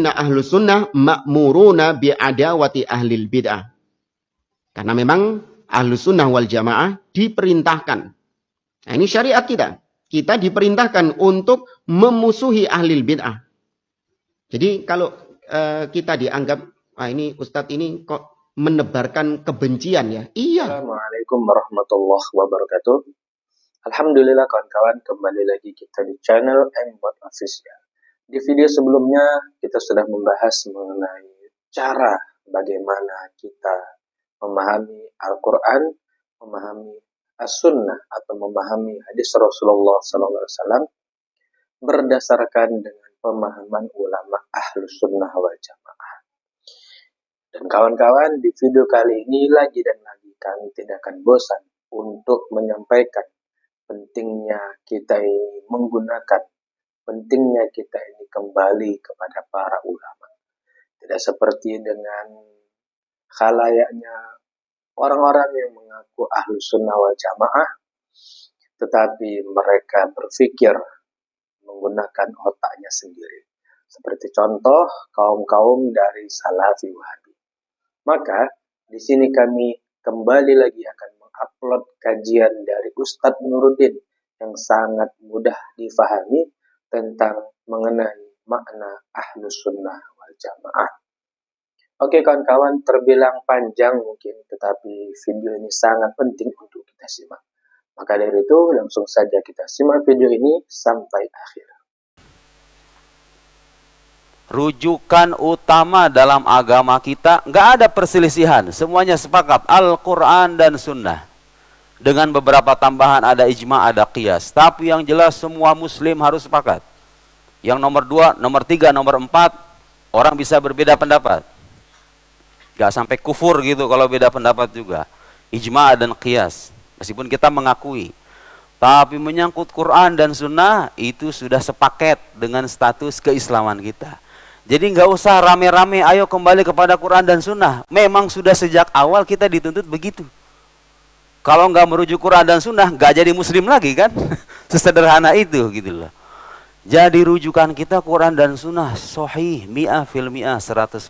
inna ahlus sunnah ma'muruna bi'adawati ahlil bid'ah. Karena memang ahlus sunnah wal jamaah diperintahkan. Nah, ini syariat kita. Kita diperintahkan untuk memusuhi ahlil bid'ah. Jadi kalau kita dianggap, ini Ustadz ini kok menebarkan kebencian ya? Iya. Assalamualaikum warahmatullahi wabarakatuh. Alhamdulillah kawan-kawan, kembali lagi kita di channel M-Bot Official. Di video sebelumnya kita sudah membahas mengenai cara bagaimana kita memahami Al-Quran, memahami As-Sunnah atau memahami hadis Rasulullah SAW berdasarkan dengan pemahaman ulama Ahlus Sunnah wal Jamaah. Dan kawan-kawan, di video kali ini lagi dan lagi kami tidak akan bosan untuk menyampaikan pentingnya kita ini menggunakan, pentingnya kita ini kembali kepada para ulama. Tidak seperti dengan khalayaknya orang-orang yang mengaku Ahlus Sunnah wal Jamaah, tetapi mereka berpikir menggunakan otaknya sendiri. Seperti contoh kaum-kaum dari Salafi Wahabi. Maka di sini kami kembali lagi akan mengupload kajian dari Ustadz Nuruddin yang sangat mudah difahami tentang mengenai makna Ahlus Sunnah wal Jamaah. Oke kawan-kawan, terbilang panjang mungkin, tetapi video ini sangat penting untuk kita simak. Maka dari itu langsung saja kita simak video ini sampai akhir. Rujukan utama dalam agama kita, nggak ada perselisihan, semuanya sepakat Al-Quran dan Sunnah. Dengan beberapa tambahan, ada ijma, ada qiyas. Tapi yang jelas semua muslim harus sepakat. Yang nomor 2, nomor 3, nomor 4, orang bisa berbeda pendapat. Nggak sampai kufur gitu kalau beda pendapat juga. Ijma dan qiyas, meskipun kita mengakui. Tapi menyangkut Quran dan Sunnah, itu sudah sepaket dengan status keislaman kita. Jadi nggak usah rame-rame, ayo kembali kepada Quran dan Sunnah. Memang sudah sejak awal kita dituntut begitu. Kalau nggak merujuk Quran dan Sunnah, nggak jadi muslim lagi kan? Sesederhana itu gitu loh. Jadi rujukan kita Quran dan Sunnah, sahih, mi'ah fil mi'ah, 100%.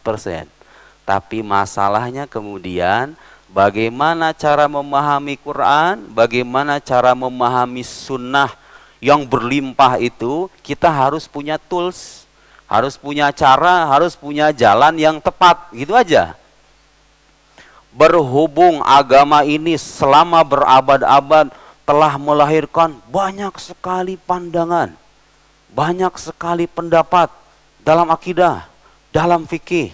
Tapi masalahnya kemudian bagaimana cara memahami Quran, bagaimana cara memahami Sunnah yang berlimpah itu, kita harus punya tools. Harus punya cara, harus punya jalan yang tepat, gitu aja. Berhubung agama ini selama berabad-abad telah melahirkan banyak sekali pandangan, banyak sekali pendapat dalam akidah, dalam fikih,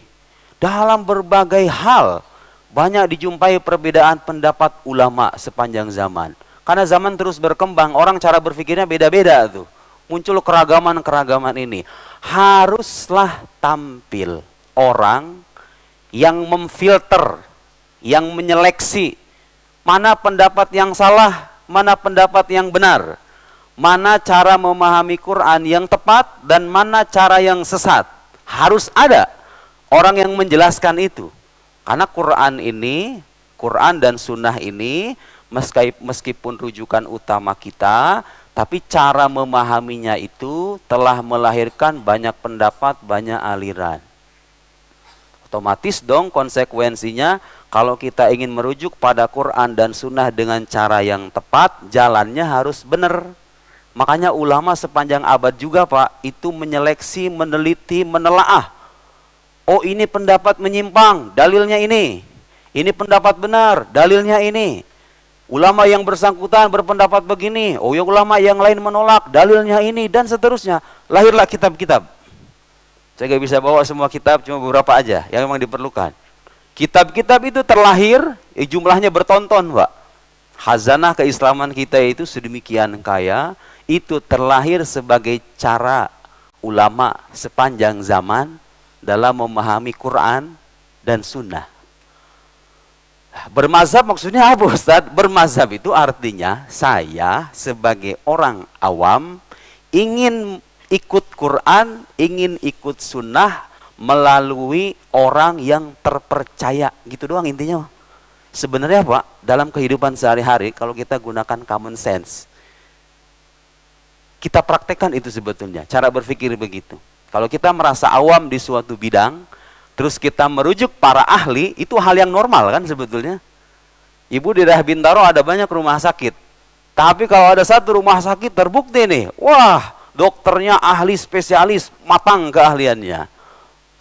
dalam berbagai hal. Banyak dijumpai perbedaan pendapat ulama sepanjang zaman. Karena zaman terus berkembang, orang cara berpikirnya beda-beda tuh. Muncul keragaman-keragaman ini. Haruslah tampil orang yang memfilter, yang menyeleksi mana pendapat yang salah, mana pendapat yang benar, mana cara memahami Quran yang tepat, dan mana cara yang sesat. Harus ada orang yang menjelaskan itu. Karena Quran ini, Quran dan Sunnah ini, meskipun rujukan utama kita, tapi cara memahaminya itu telah melahirkan banyak pendapat, banyak aliran. Otomatis dong konsekuensinya, kalau kita ingin merujuk pada Quran dan Sunnah dengan cara yang tepat, jalannya harus benar. Makanya ulama sepanjang abad juga Pak, itu menyeleksi, meneliti, menelaah. Oh ini pendapat menyimpang, dalilnya ini. Ini pendapat benar, dalilnya ini. Ulama yang bersangkutan berpendapat begini, oh ya ulama yang lain menolak, dalilnya ini, dan seterusnya. Lahirlah kitab-kitab. Saya nggak bisa bawa semua kitab, cuma beberapa aja yang memang diperlukan. Kitab-kitab itu terlahir, jumlahnya bertonton Pak. Khazanah keislaman kita itu sedemikian kaya, itu terlahir sebagai cara ulama sepanjang zaman dalam memahami Quran dan Sunnah. Bermazhab maksudnya apa Ustaz? Bermazhab itu artinya saya sebagai orang awam ingin ikut Quran, ingin ikut Sunnah melalui orang yang terpercaya. Gitu doang intinya. Sebenarnya Pak, dalam kehidupan sehari-hari kalau kita gunakan common sense, kita praktekkan itu sebetulnya, cara berpikir begitu. Kalau kita merasa awam di suatu bidang, terus kita merujuk para ahli, itu hal yang normal kan sebetulnya. Ibu di daerah Bintaro ada banyak rumah sakit. Tapi kalau ada satu rumah sakit terbukti nih, wah, dokternya ahli spesialis, matang keahliannya.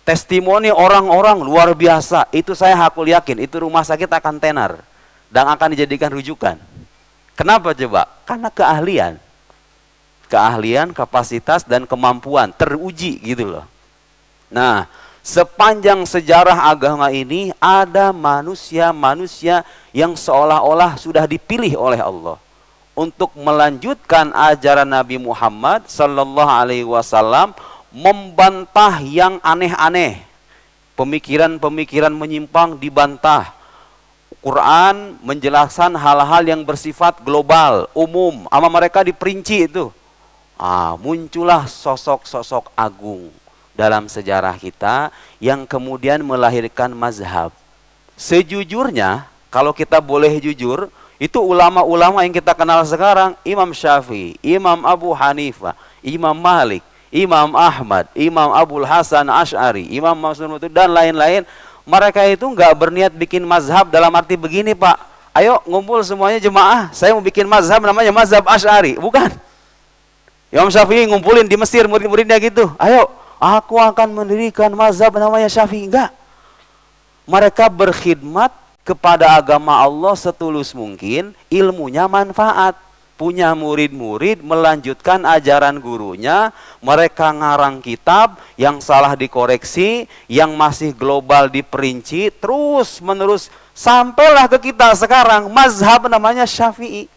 Testimoni orang-orang luar biasa. Itu saya hakul yakin, itu rumah sakit akan tenar dan akan dijadikan rujukan. Kenapa coba? Karena keahlian. Keahlian, kapasitas, dan kemampuan teruji gitu loh. Nah, sepanjang sejarah agama ini ada manusia-manusia yang seolah-olah sudah dipilih oleh Allah untuk melanjutkan ajaran Nabi Muhammad sallallahu alaihi wasallam, membantah yang aneh-aneh. Pemikiran-pemikiran menyimpang dibantah. Quran menjelaskan hal-hal yang bersifat global, umum, sama mereka diperinci itu. Muncullah sosok-sosok agung dalam sejarah kita yang kemudian melahirkan mazhab. Sejujurnya, kalau kita boleh jujur, itu ulama-ulama yang kita kenal sekarang, Imam Syafi'i, Imam Abu Hanifah, Imam Malik, Imam Ahmad, Imam Abul Hasan Asy'ari, Imam Mansur dan lain-lain, mereka itu nggak berniat bikin mazhab dalam arti begini, Pak. Ayo ngumpul semuanya jemaah, saya mau bikin mazhab namanya mazhab Asy'ari. Bukan. Imam Syafi'i ngumpulin di Mesir murid-muridnya gitu. Ayo, aku akan mendirikan mazhab namanya Syafi'i. Enggak. Mereka berkhidmat kepada agama Allah setulus mungkin, ilmunya manfaat. Punya murid-murid, melanjutkan ajaran gurunya, mereka ngarang kitab, yang salah dikoreksi, yang masih global diperinci, terus menerus, sampailah ke kita sekarang, mazhab namanya Syafi'i.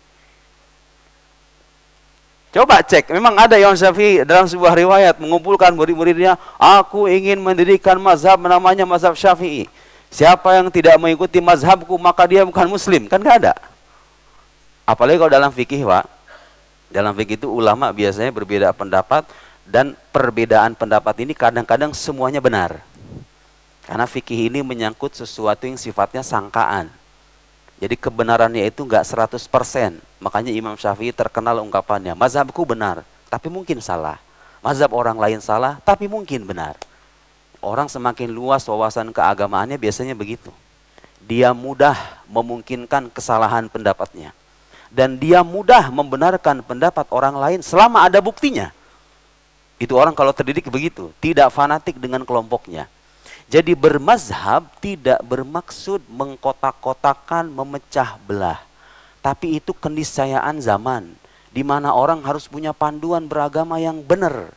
Coba cek, memang ada Imam Syafi'i dalam sebuah riwayat mengumpulkan murid-muridnya, aku ingin mendirikan mazhab namanya mazhab Syafi'i. Siapa yang tidak mengikuti mazhabku maka dia bukan muslim, kan gak ada. Apalagi kalau dalam fikih, Pak. Dalam fikih itu ulama biasanya berbeda pendapat, dan perbedaan pendapat ini kadang-kadang semuanya benar. Karena fikih ini menyangkut sesuatu yang sifatnya sangkaan. Jadi kebenarannya itu enggak 100%. Makanya Imam Syafi'i terkenal ungkapannya, mazhabku benar, tapi mungkin salah. Mazhab orang lain salah, tapi mungkin benar. Orang semakin luas wawasan keagamaannya biasanya begitu. Dia mudah memungkinkan kesalahan pendapatnya. Dan dia mudah membenarkan pendapat orang lain selama ada buktinya. Itu orang kalau terdidik begitu, tidak fanatik dengan kelompoknya. Jadi bermazhab tidak bermaksud mengkotak-kotakan, memecah belah. Tapi itu keniscayaan zaman, di mana orang harus punya panduan beragama yang benar.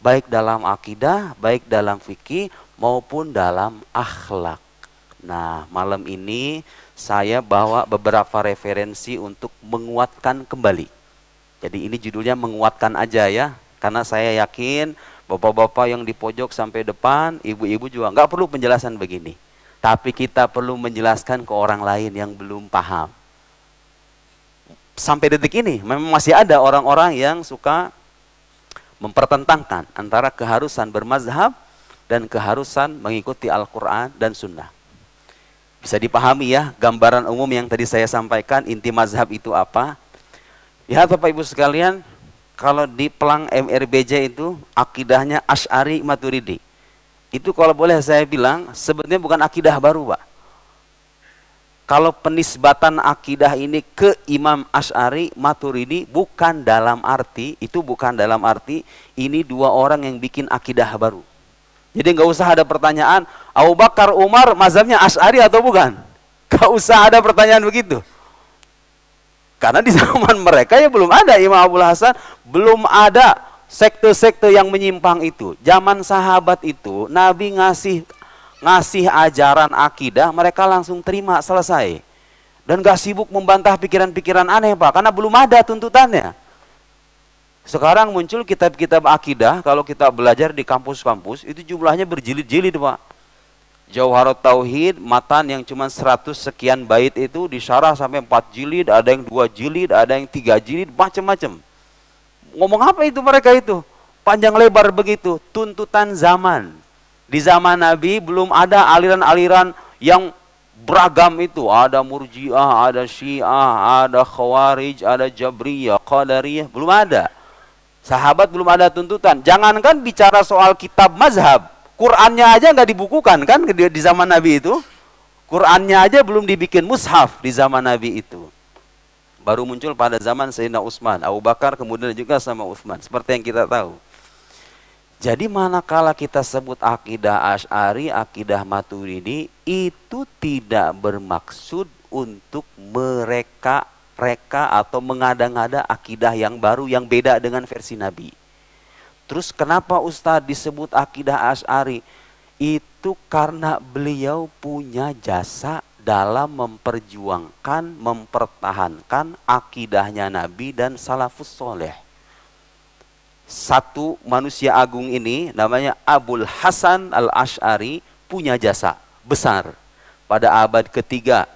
Baik dalam akidah, baik dalam fikih, maupun dalam akhlak. Nah, malam ini saya bawa beberapa referensi untuk menguatkan kembali. Jadi ini judulnya menguatkan aja ya. Karena saya yakin bapak-bapak yang di pojok sampai depan, ibu-ibu juga nggak perlu penjelasan begini. Tapi kita perlu menjelaskan ke orang lain yang belum paham. Sampai detik ini memang masih ada orang-orang yang suka mempertentangkan antara keharusan bermazhab dan keharusan mengikuti Al-Quran dan Sunnah. Bisa dipahami ya, gambaran umum yang tadi saya sampaikan, inti mazhab itu apa. Lihat Bapak Ibu sekalian, kalau di pelang MRBJ itu, akidahnya Asy'ari Maturidi. Itu kalau boleh saya bilang, sebetulnya bukan akidah baru, Pak. Kalau penisbatan akidah ini ke Imam Asy'ari Maturidi, bukan dalam arti, itu bukan dalam arti, ini dua orang yang bikin akidah baru. Jadi nggak usah ada pertanyaan, Abu Bakar, Umar, mazhabnya Asy'ari atau bukan? Nggak usah ada pertanyaan begitu. Karena di zaman mereka ya belum ada Imam Abul Hasan, belum ada sekte-sekte yang menyimpang itu. Zaman sahabat itu, Nabi ngasih ajaran akidah, mereka langsung terima, selesai. Dan nggak sibuk membantah pikiran-pikiran aneh, Pak, karena belum ada tuntutannya. Sekarang muncul kitab-kitab akidah, kalau kita belajar di kampus-kampus, itu jumlahnya berjilid-jilid, Pak. Jauharat Tauhid, matan yang cuma 100 sekian bait itu disyarah sampai 4 jilid, ada yang 2 jilid, ada yang 3 jilid, macam-macam. Ngomong apa itu mereka itu? Panjang lebar begitu, tuntutan zaman. Di zaman Nabi belum ada aliran-aliran yang beragam itu. Ada Murji'ah, ada Syiah, ada Khawarij, ada Jabriyah, Qadariyah, belum ada. Sahabat belum ada tuntutan. Jangankan bicara soal kitab mazhab, Qur'annya aja nggak dibukukan kan di zaman Nabi itu. Qur'annya aja belum dibikin mushaf di zaman Nabi itu. Baru muncul pada zaman Sayyidina Utsman, Abu Bakar, kemudian juga sama Utsman. Seperti yang kita tahu. Jadi manakala kita sebut akidah Asy'ari, akidah Maturidi, itu tidak bermaksud untuk mereka atau mengada-ngada akidah yang baru yang beda dengan versi Nabi. Terus kenapa Ustadz disebut akidah Asy'ari? Itu karena beliau punya jasa dalam memperjuangkan, mempertahankan akidahnya Nabi dan salafus soleh. Satu manusia agung ini namanya Abul Hasan Al-Asy'ari punya jasa besar pada abad ketiga.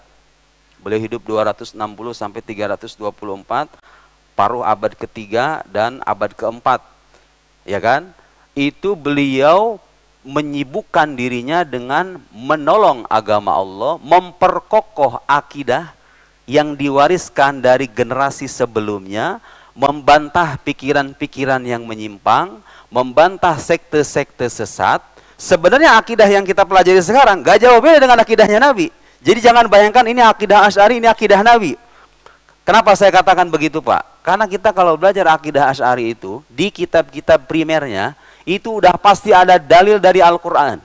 Beliau hidup 260 sampai 324, paruh abad ketiga dan abad keempat. Ya kan? Itu beliau menyibukkan dirinya dengan menolong agama Allah, memperkokoh akidah yang diwariskan dari generasi sebelumnya, membantah pikiran-pikiran yang menyimpang, membantah sekte-sekte sesat. Sebenarnya akidah yang kita pelajari sekarang gak jauh beda dengan akidahnya Nabi. Jadi jangan bayangkan ini akidah Asy'ari, ini akidah Nabi. Kenapa saya katakan begitu, Pak? Karena kita kalau belajar akidah Asy'ari itu, di kitab-kitab primernya, itu udah pasti ada dalil dari Al-Quran.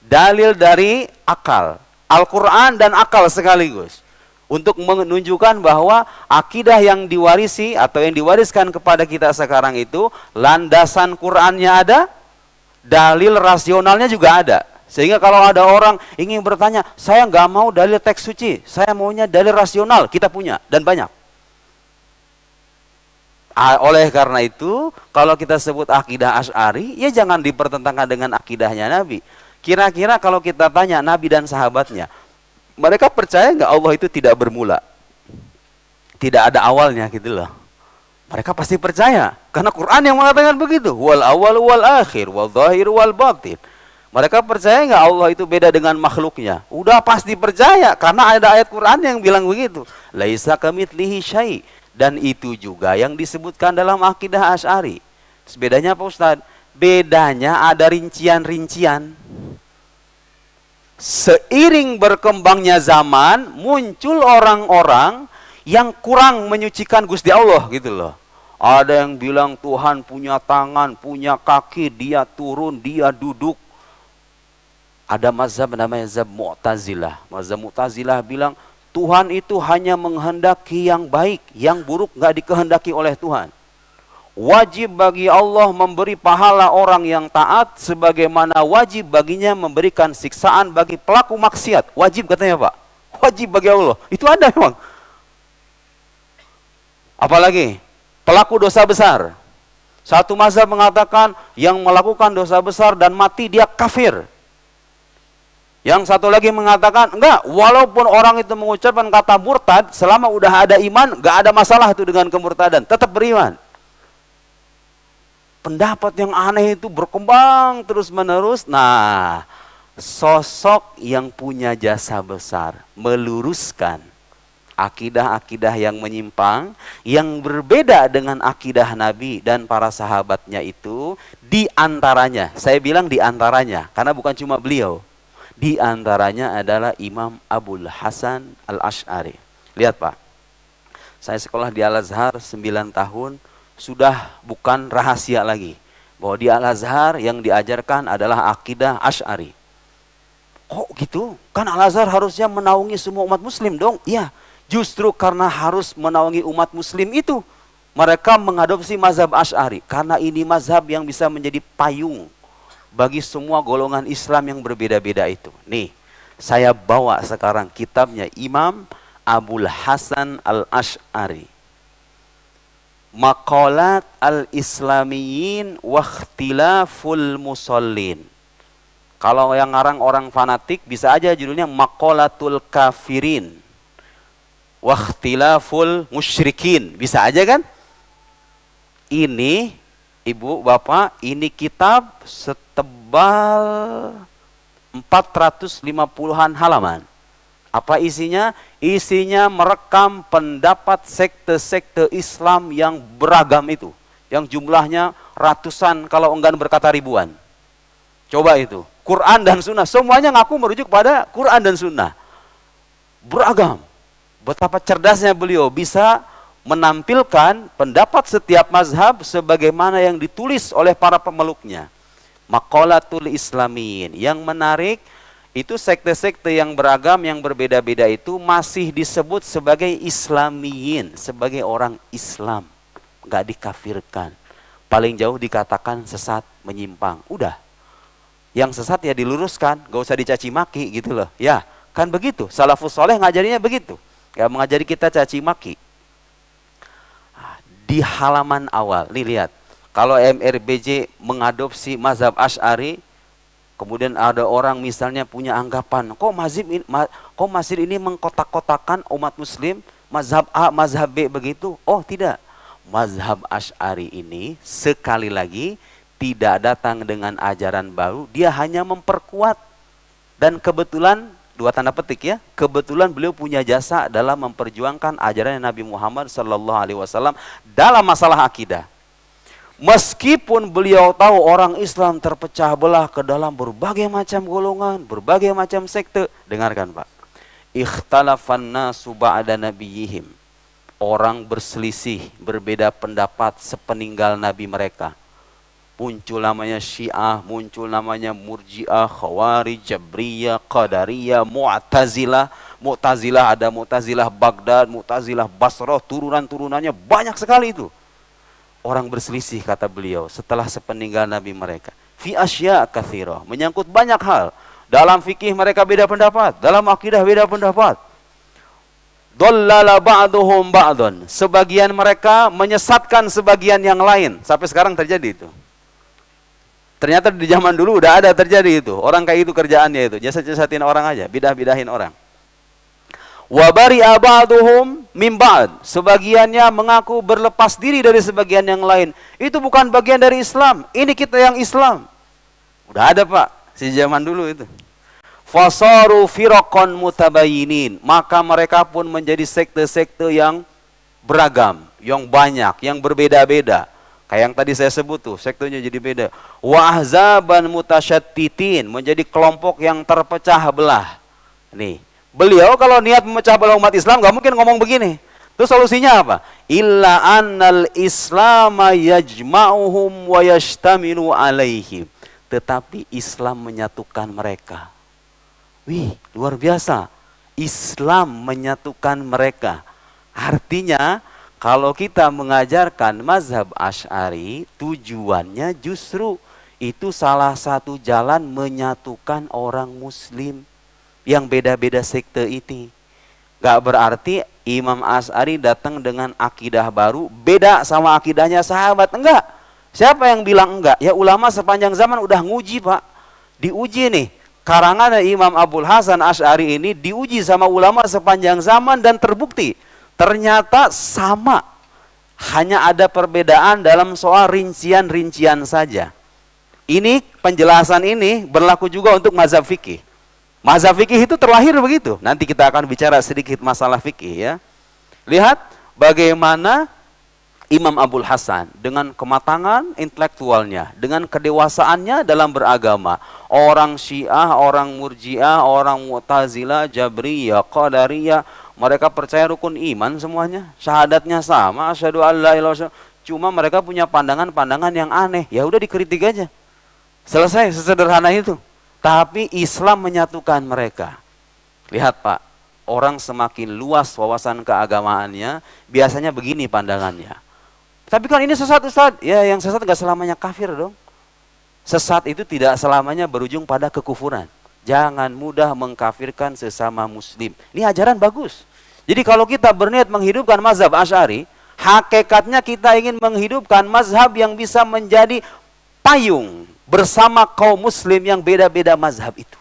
Dalil dari akal. Al-Quran dan akal sekaligus. Untuk menunjukkan bahwa akidah yang diwarisi atau yang diwariskan kepada kita sekarang itu, landasan Qurannya ada, dalil rasionalnya juga ada. Sehingga kalau ada orang ingin bertanya, saya nggak mau dalil teks suci, saya maunya dalil rasional, kita punya dan banyak. Oleh karena itu, kalau kita sebut akidah Asy'ari, ya jangan dipertentangkan dengan akidahnya Nabi. Kira-kira kalau kita tanya Nabi dan sahabatnya, mereka percaya nggak Allah itu tidak bermula? Tidak ada awalnya gitu loh. Mereka pasti percaya. Karena Quran yang mengatakan begitu. Wal awal wal akhir, wal zahir wal batin. Mereka percaya nggak Allah itu beda dengan makhluknya? Udah pasti percaya. Karena ada ayat Quran yang bilang begitu. Laisa kamitslihi syai'. Dan itu juga yang disebutkan dalam akidah Asy'ari. Bedanya apa Ustaz? Bedanya ada rincian-rincian. Seiring berkembangnya zaman, muncul orang-orang yang kurang menyucikan Gusti Allah gitu loh. Ada yang bilang Tuhan punya tangan, punya kaki, dia turun, dia duduk. Ada mazhab namanya mazhab Mu'tazilah. Mazhab Mu'tazilah bilang Tuhan itu hanya menghendaki yang baik, yang buruk nggak dikehendaki oleh Tuhan. Wajib bagi Allah memberi pahala orang yang taat, sebagaimana wajib baginya memberikan siksaan bagi pelaku maksiat. Wajib katanya Pak. Wajib bagi Allah. Itu ada memang. Apalagi pelaku dosa besar. Satu mazhab mengatakan yang melakukan dosa besar dan mati dia kafir. Yang satu lagi mengatakan, enggak, walaupun orang itu mengucapkan kata murtad, selama udah ada iman, enggak ada masalah itu dengan kemurtadan, tetap beriman. Pendapat yang aneh itu berkembang terus-menerus. Nah, sosok yang punya jasa besar, meluruskan akidah-akidah yang menyimpang, yang berbeda dengan akidah Nabi dan para sahabatnya itu, di antaranya, saya bilang di antaranya, karena bukan cuma beliau. Di antaranya adalah Imam Abul Hasan Al-Asy'ari. Lihat Pak, saya sekolah di Al-Azhar 9 tahun, sudah bukan rahasia lagi bahwa di Al-Azhar yang diajarkan adalah akidah Asy'ari. Kok gitu? Kan Al-Azhar harusnya menaungi semua umat muslim dong. Iya, justru karena harus menaungi umat muslim itu, mereka mengadopsi mazhab Asy'ari. Karena ini mazhab yang bisa menjadi payung bagi semua golongan Islam yang berbeda-beda itu. Nih, saya bawa sekarang kitabnya Imam Abul Hasan Al-Asy'ari. Maqalat al-Islamiyyin wa ikhtilaful musallin. Kalau yang ngarang orang fanatik bisa aja judulnya Maqalatul Kafirin wa ikhtilaful musyrikin. Bisa aja kan? Ini Ibu, Bapak, ini kitab setebal 450-an halaman. Apa isinya? Isinya merekam pendapat sekte-sekte Islam yang beragam itu. yang jumlahnya ratusan kalau enggan berkata ribuan. Coba itu, Quran dan Sunnah, semuanya ngaku merujuk pada Quran dan Sunnah. Beragam. Betapa cerdasnya beliau bisa menampilkan pendapat setiap mazhab sebagaimana yang ditulis oleh para pemeluknya. Maqalatul Islamin. Yang menarik, itu sekte-sekte yang beragam, yang berbeda-beda itu masih disebut sebagai Islamiyin, sebagai orang Islam. Nggak dikafirkan. Paling jauh dikatakan sesat, menyimpang. Udah. Yang sesat ya diluruskan, gak usah dicaci maki gitu loh. Ya, kan begitu. Salafus soleh ngajarinya begitu. Gak mengajari kita caci maki. Di halaman awal, nih lihat. Kalau MRBJ mengadopsi mazhab Asy'ari, kemudian ada orang misalnya punya anggapan, kok mazhab ini mengkotak-kotakan umat muslim, mazhab A, mazhab B begitu? Oh tidak. Mazhab Asy'ari ini sekali lagi tidak datang dengan ajaran baru, dia hanya memperkuat. Dan kebetulan, dua tanda petik ya, kebetulan beliau punya jasa dalam memperjuangkan ajaran Nabi Muhammad SAW dalam masalah akidah. Meskipun beliau tahu orang Islam terpecah belah ke dalam berbagai macam golongan, berbagai macam sekte. Dengarkan Pak. Ikhtalafan nasu ba'da nabiyihim. Orang berselisih, berbeda pendapat sepeninggal Nabi mereka. Muncul namanya Syiah, muncul namanya Murji'ah, Khawarij, Jabriyah, Qadariyah, Mu'tazilah. Mu'tazilah ada Mu'tazilah Baghdad, Mu'tazilah Basrah, turunan-turunannya banyak sekali itu. Orang berselisih kata beliau setelah sepeninggal Nabi mereka. Fi asya katsirah, menyangkut banyak hal. Dalam fikih mereka beda pendapat, dalam akidah beda pendapat. Dhallala ba'duhum ba'dun. Sebagian mereka menyesatkan sebagian yang lain. Sampai sekarang terjadi itu. Ternyata di zaman dulu udah ada terjadi itu. Orang kayak itu kerjaannya itu. Jasad-jasadin orang aja. Bidah-bidahin orang. Wa bari'a ba'duhum min ba'd. Sebagiannya mengaku berlepas diri dari sebagian yang lain. Itu bukan bagian dari Islam. Ini kita yang Islam. Udah ada Pak. Si zaman dulu itu. Fasaru firaqan mutabayinin. Maka mereka pun menjadi sekte-sekte yang beragam. Yang banyak. Yang berbeda-beda. Kayak yang tadi saya sebut tuh, sektenya jadi beda. Wa ahzaban mutasyattitin, menjadi kelompok yang terpecah belah. Nih, beliau kalau niat memecah belah umat Islam gak mungkin ngomong begini. Terus solusinya apa? Illa annal islama yajma'uhum wa yashtamilu alaihim. Tetapi Islam menyatukan mereka. Wih, luar biasa. Islam menyatukan mereka. Artinya kalau kita mengajarkan mazhab Asy'ari, tujuannya justru itu salah satu jalan menyatukan orang muslim yang beda-beda sekte ini. Gak berarti Imam Asy'ari datang dengan akidah baru, beda sama akidahnya sahabat. Enggak. Siapa yang bilang enggak? Ya ulama sepanjang zaman udah nguji Pak. Diuji nih. Karangan Imam Abul Hasan Asy'ari ini diuji sama ulama sepanjang zaman dan terbukti. Ternyata sama, hanya ada perbedaan dalam soal rincian-rincian saja. Ini penjelasan ini berlaku juga untuk mazhab fikih. Mazhab fikih itu terlahir begitu. Nanti kita akan bicara sedikit masalah fikih ya. Lihat bagaimana Imam Abul Hasan dengan kematangan intelektualnya, dengan kedewasaannya dalam beragama. Orang Syiah, orang Murji'ah, orang Mu'tazilah, Jabriyah, Qadariyah, mereka percaya rukun iman semuanya, syahadatnya sama, asyhadu alla ilaha illallah. Cuma mereka punya pandangan-pandangan yang aneh. Ya udah dikritik aja. Selesai, sesederhana itu. Tapi Islam menyatukan mereka. Lihat Pak, orang semakin luas wawasan keagamaannya, biasanya begini pandangannya. Tapi kan ini sesat Ustaz. Ya yang sesat gak selamanya kafir dong. Sesat itu tidak selamanya berujung pada kekufuran. Jangan mudah mengkafirkan sesama muslim. Ini ajaran bagus. Jadi kalau kita berniat menghidupkan mazhab Asy'ari, hakikatnya kita ingin menghidupkan mazhab yang bisa menjadi payung bersama kaum muslim yang beda-beda mazhab itu.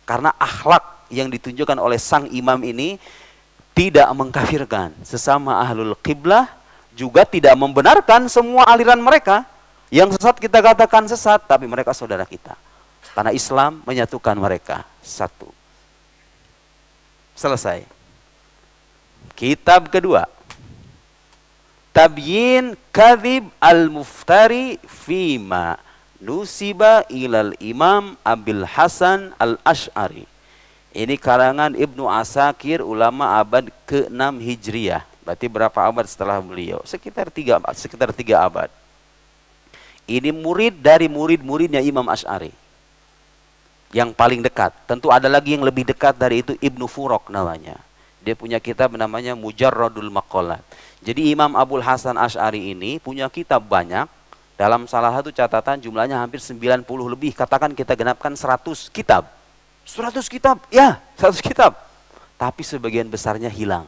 Karena akhlak yang ditunjukkan oleh sang imam ini tidak mengkafirkan sesama ahlul qiblah, juga tidak membenarkan semua aliran mereka. Yang sesat kita katakan sesat, tapi mereka saudara kita. Karena Islam menyatukan mereka satu. Selesai. Kitab kedua. Tabyin kadhib al-muftari fima nusiba ilal Imam Abil Hasan al-Ash'ari. Ini karangan Ibnu Asakir, ulama abad ke-6 Hijriah. Berarti berapa abad setelah beliau? Sekitar 3 abad. Ini murid dari murid-muridnya Imam Ash'ari. Yang paling dekat. Tentu ada lagi yang lebih dekat dari itu, Ibnu Furok namanya. Dia punya kitab namanya Mujarradul Maqalat. Jadi Imam Abul Hasan Ash'ari ini punya kitab banyak. Dalam salah satu catatan jumlahnya hampir 90 lebih. Katakan kita genapkan 100 kitab. 100 kitab, ya 100 kitab. Tapi sebagian besarnya hilang.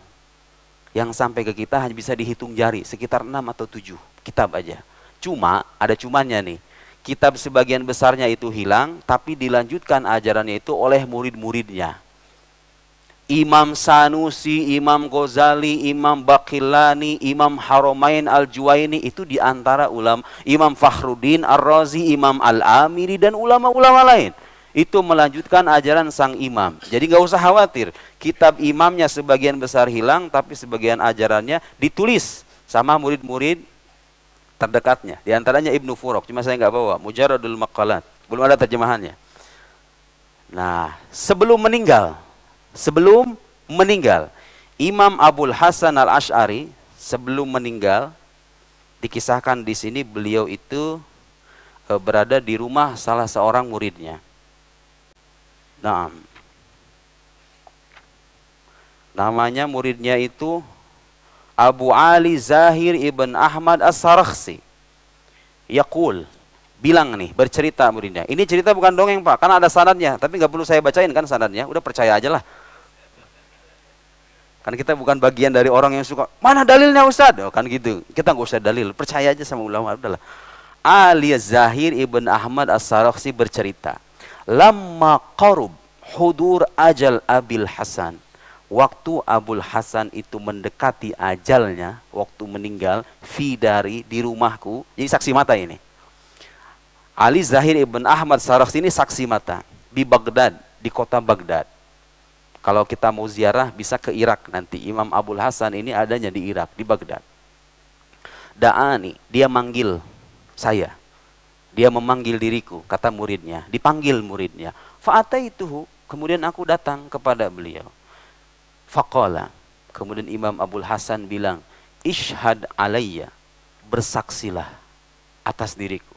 Yang sampai ke kita hanya bisa dihitung jari, sekitar 6 atau 7 kitab aja. Cuma, ada cumanya nih. Kitab sebagian besarnya itu hilang, tapi dilanjutkan ajarannya itu oleh murid-muridnya. Imam Sanusi, Imam Ghazali, Imam Baqillani, Imam Haramain Al-Juwaini, itu diantara ulama. Imam Fakhruddin Ar-Razi, Imam Al-Amiri, dan ulama-ulama lain. Itu melanjutkan ajaran sang imam. Jadi nggak usah khawatir. Kitab imamnya sebagian besar hilang, tapi sebagian ajarannya ditulis sama murid-murid terdekatnya. Di antaranya Ibnu Furok. Cuma saya nggak bawa. Mujarradul Maqalat. Belum ada terjemahannya. Nah, sebelum meninggal, Imam Abul Hasan Al-Ash'ari sebelum meninggal, dikisahkan di sini beliau itu berada di rumah salah seorang muridnya. Nah, namanya muridnya itu Abu Ali Zahir ibn Ahmad As-Sarakhsi. Yaqul, bilang nih, bercerita muridnya. Ini cerita bukan dongeng Pak, karena ada sanadnya. Tapi nggak perlu saya bacain kan sanadnya, udah percaya aja lah. Kan kita bukan bagian dari orang yang suka, mana dalilnya Ustaz? Oh, kan gitu, kita nggak usah dalil, percaya aja sama ulama. Udahlah. Ali Zahir ibn Ahmad As-Sarakhsi bercerita, lamma qarub hudur ajal Abil Hasan. Waktu Abul Hasan itu mendekati ajalnya, waktu meninggal, fidari, di rumahku. Jadi saksi mata ini. Ali Zahir ibn Ahmad Sarakhsi ini saksi mata di Baghdad, di kota Baghdad. Kalau kita mau ziarah bisa ke Irak nanti. Imam Abul Hasan ini adanya di Irak, di Baghdad. Da'ani, dia manggil saya. Dia memanggil diriku, kata muridnya. Dipanggil muridnya. Fa'ataituhu, kemudian aku datang kepada beliau. Faqala, kemudian Imam Abul Hasan bilang, Ishhad alayya, bersaksilah atas diriku.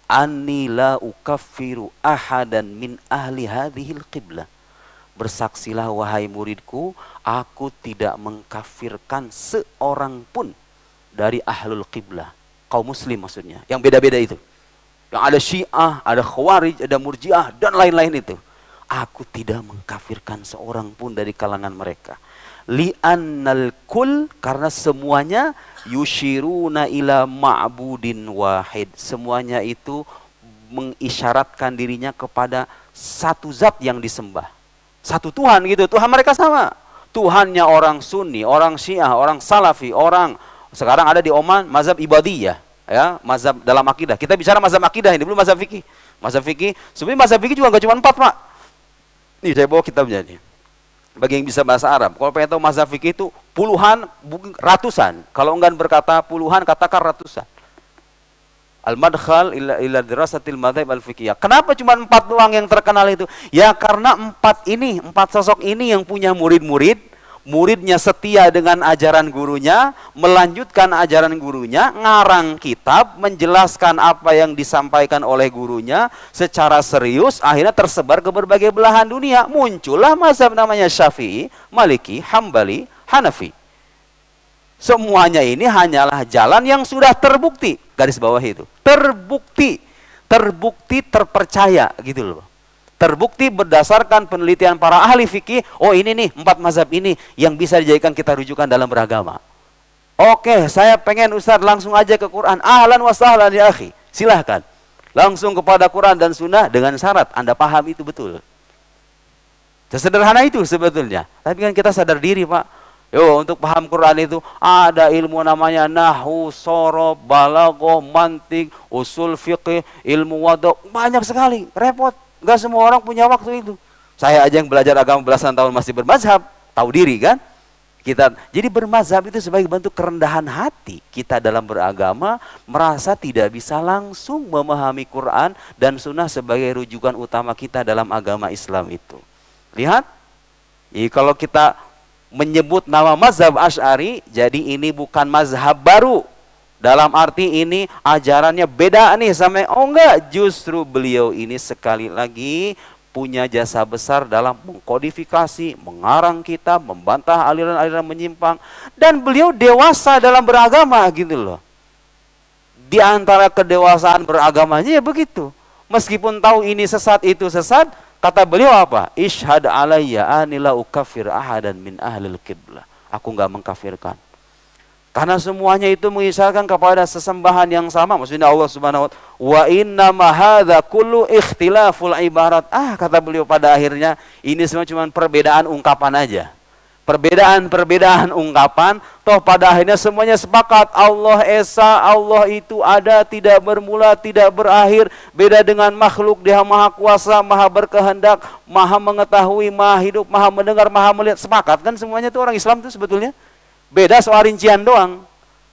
Anni la ukaffiru ahadan min ahli hadhil qiblah. Bersaksilah wahai muridku, aku tidak mengkafirkan seorang pun dari ahlul qiblah. Kaum muslim maksudnya, yang beda-beda itu. Yang ada Syiah, ada Khawarij, ada Murji'ah, dan lain-lain itu. Aku tidak mengkafirkan seorang pun dari kalangan mereka. Li'annal kul, karena semuanya yushiruna ila ma'budin wahid. Semuanya itu mengisyaratkan dirinya kepada satu zat yang disembah. Satu Tuhan gitu, Tuhan mereka sama. Tuhannya orang Sunni, orang Syiah, orang Salafi, orang sekarang ada di Oman mazhab Ibadiyah. Ya, mazhab dalam akidah. Kita bicara mazhab akidah ini, belum mazhab fikih. Mazhab fikih, sebenarnya mazhab fikih juga nggak cuma 4, Pak. Nih, saya bawa kitabnya nih. Bagi yang bisa bahasa Arab, kalau pengen tahu mazhab fikih itu puluhan, ratusan. Kalau enggak berkata puluhan, katakan ratusan. Al-Madkhal ila dirasatil madzhab al-fiqhiyah. Kenapa cuma 4 doang yang terkenal itu? Ya karena 4 sosok ini yang punya murid-murid. Muridnya setia dengan ajaran gurunya, melanjutkan ajaran gurunya, ngarang kitab, menjelaskan apa yang disampaikan oleh gurunya secara serius, akhirnya tersebar ke berbagai belahan dunia. Muncullah mazhab namanya Syafi'i, Maliki, Hambali, Hanafi. Semuanya ini hanyalah jalan yang sudah terbukti, garis bawah itu. Terbukti, terpercaya gitu loh. Terbukti berdasarkan penelitian para ahli fikih, oh ini nih 4 mazhab ini yang bisa dijadikan kita rujukan dalam beragama. Oke, saya pengen Ustaz langsung aja ke Quran. Ahlan wa sahlan ya akhi. Silahkan. Langsung kepada Quran dan Sunnah dengan syarat Anda paham itu betul. Sesederhana itu sebetulnya. Tapi kan kita sadar diri, Pak. Yo, untuk paham Quran itu ada ilmu namanya nahwu, shorof, balaghah, mantik, usul fiqih, ilmu wada, banyak sekali. Repot. Enggak semua orang punya waktu itu. Saya aja yang belajar agama belasan tahun masih bermazhab, tahu diri kan? Jadi bermazhab itu sebagai bentuk kerendahan hati kita dalam beragama, merasa tidak bisa langsung memahami Quran dan Sunnah sebagai rujukan utama kita dalam agama Islam itu. Lihat, kalau kita menyebut nama mazhab Asy'ari, jadi ini bukan mazhab baru. Dalam arti ini ajarannya beda nih sama, oh enggak, justru beliau ini sekali lagi punya jasa besar dalam mengkodifikasi, mengarang kitab, membantah aliran-aliran menyimpang, dan beliau dewasa dalam beragama gitu loh. Di antara kedewasaan beragamanya ya begitu. Meskipun tahu ini sesat itu sesat, kata beliau apa? Ishhad alayya anila ukafir ahadan min ahlil qiblah. Aku enggak mengkafirkan. Karena semuanya itu mengisyaratkan kepada sesembahan yang sama. Maksudnya Allah Subhanahu wa ta'ala. Wa inna ma hadza kullu ikhtilaful ibarat. Kata beliau pada akhirnya, ini semua cuma perbedaan ungkapan aja. Perbedaan ungkapan, toh pada akhirnya semuanya sepakat. Allah Esa, Allah itu ada, tidak bermula, tidak berakhir. Beda dengan makhluk, Dia maha kuasa, maha berkehendak, maha mengetahui, maha hidup, maha mendengar, maha melihat. Sepakat kan semuanya itu orang Islam itu sebetulnya. Beda soal rincian doang.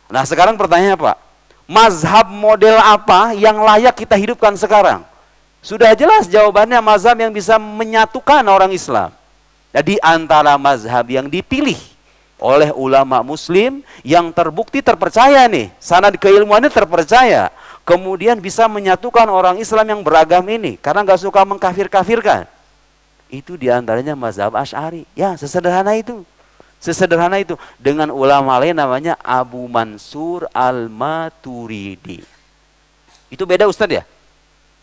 Nah sekarang pertanyaannya Pak, mazhab model apa yang layak kita hidupkan sekarang? Sudah jelas jawabannya, mazhab yang bisa menyatukan orang Islam. Jadi antara mazhab yang dipilih oleh ulama muslim yang terbukti terpercaya nih, sanad keilmuannya terpercaya, kemudian bisa menyatukan orang Islam yang beragam ini karena nggak suka mengkafir-kafirkan. Itu diantaranya mazhab Asy'ari. Ya sesederhana itu. Sesederhana itu. Dengan ulama lain namanya Abu Mansur Al-Maturidi. Itu beda Ustadz ya?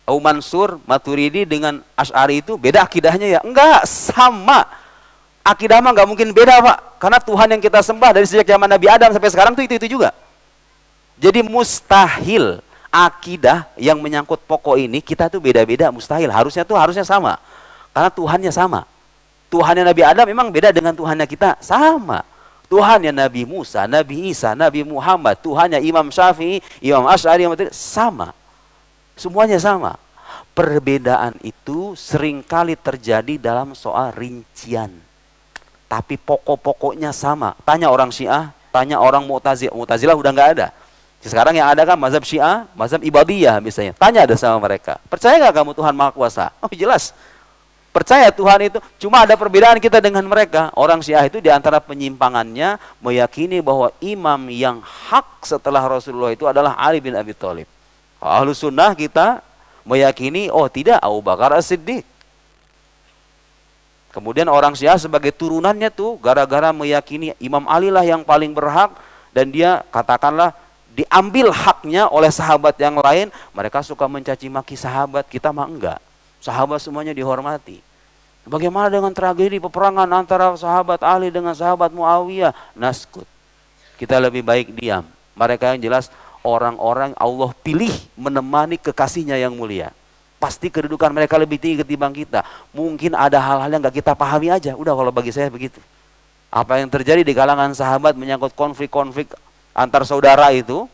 Abu Mansur Maturidi dengan Asy'ari itu beda akidahnya ya? Enggak, sama. Akidah mah enggak mungkin beda Pak. Karena Tuhan yang kita sembah dari sejak zaman Nabi Adam sampai sekarang itu juga. Jadi mustahil akidah yang menyangkut pokok ini kita tuh beda-beda, mustahil. Harusnya sama. Karena Tuhannya sama. Tuhannya Nabi Adam memang beda dengan Tuhannya kita, sama. Tuhannya Nabi Musa, Nabi Isa, Nabi Muhammad, Tuhannya Imam Syafi'i, Imam Asy'ari, sama. Semuanya sama. Perbedaan itu seringkali terjadi dalam soal rincian. Tapi pokok-pokoknya sama. Tanya orang Syiah, tanya orang Mu'tazilah. Mu'tazilah udah nggak ada. Sekarang yang ada kan mazhab Syiah, mazhab Ibadiyah misalnya. Tanya ada sama mereka. Percaya nggak kamu Tuhan Maha Kuasa? Oh jelas. Percaya Tuhan itu, cuma ada perbedaan kita dengan mereka. Orang Syiah itu diantara penyimpangannya meyakini bahwa imam yang hak setelah Rasulullah itu adalah Ali bin Abi Thalib. Ahlus Sunnah kita meyakini, oh tidak, Abu Bakar As-Siddiq. Kemudian orang Syiah sebagai turunannya tuh gara-gara meyakini Imam Ali lah yang paling berhak, dan dia katakanlah diambil haknya oleh sahabat yang lain, mereka suka mencaci maki sahabat, kita mah enggak. Sahabat semuanya dihormati. Bagaimana dengan tragedi peperangan antara sahabat Ali dengan sahabat Muawiyah? Naskut. Kita lebih baik diam. Mereka yang jelas orang-orang Allah pilih menemani kekasihnya yang mulia. Pasti kedudukan mereka lebih tinggi ketimbang kita. Mungkin ada hal-hal yang gak kita pahami aja. Udah kalau bagi saya begitu. Apa yang terjadi di kalangan sahabat menyangkut konflik-konflik antar saudara itu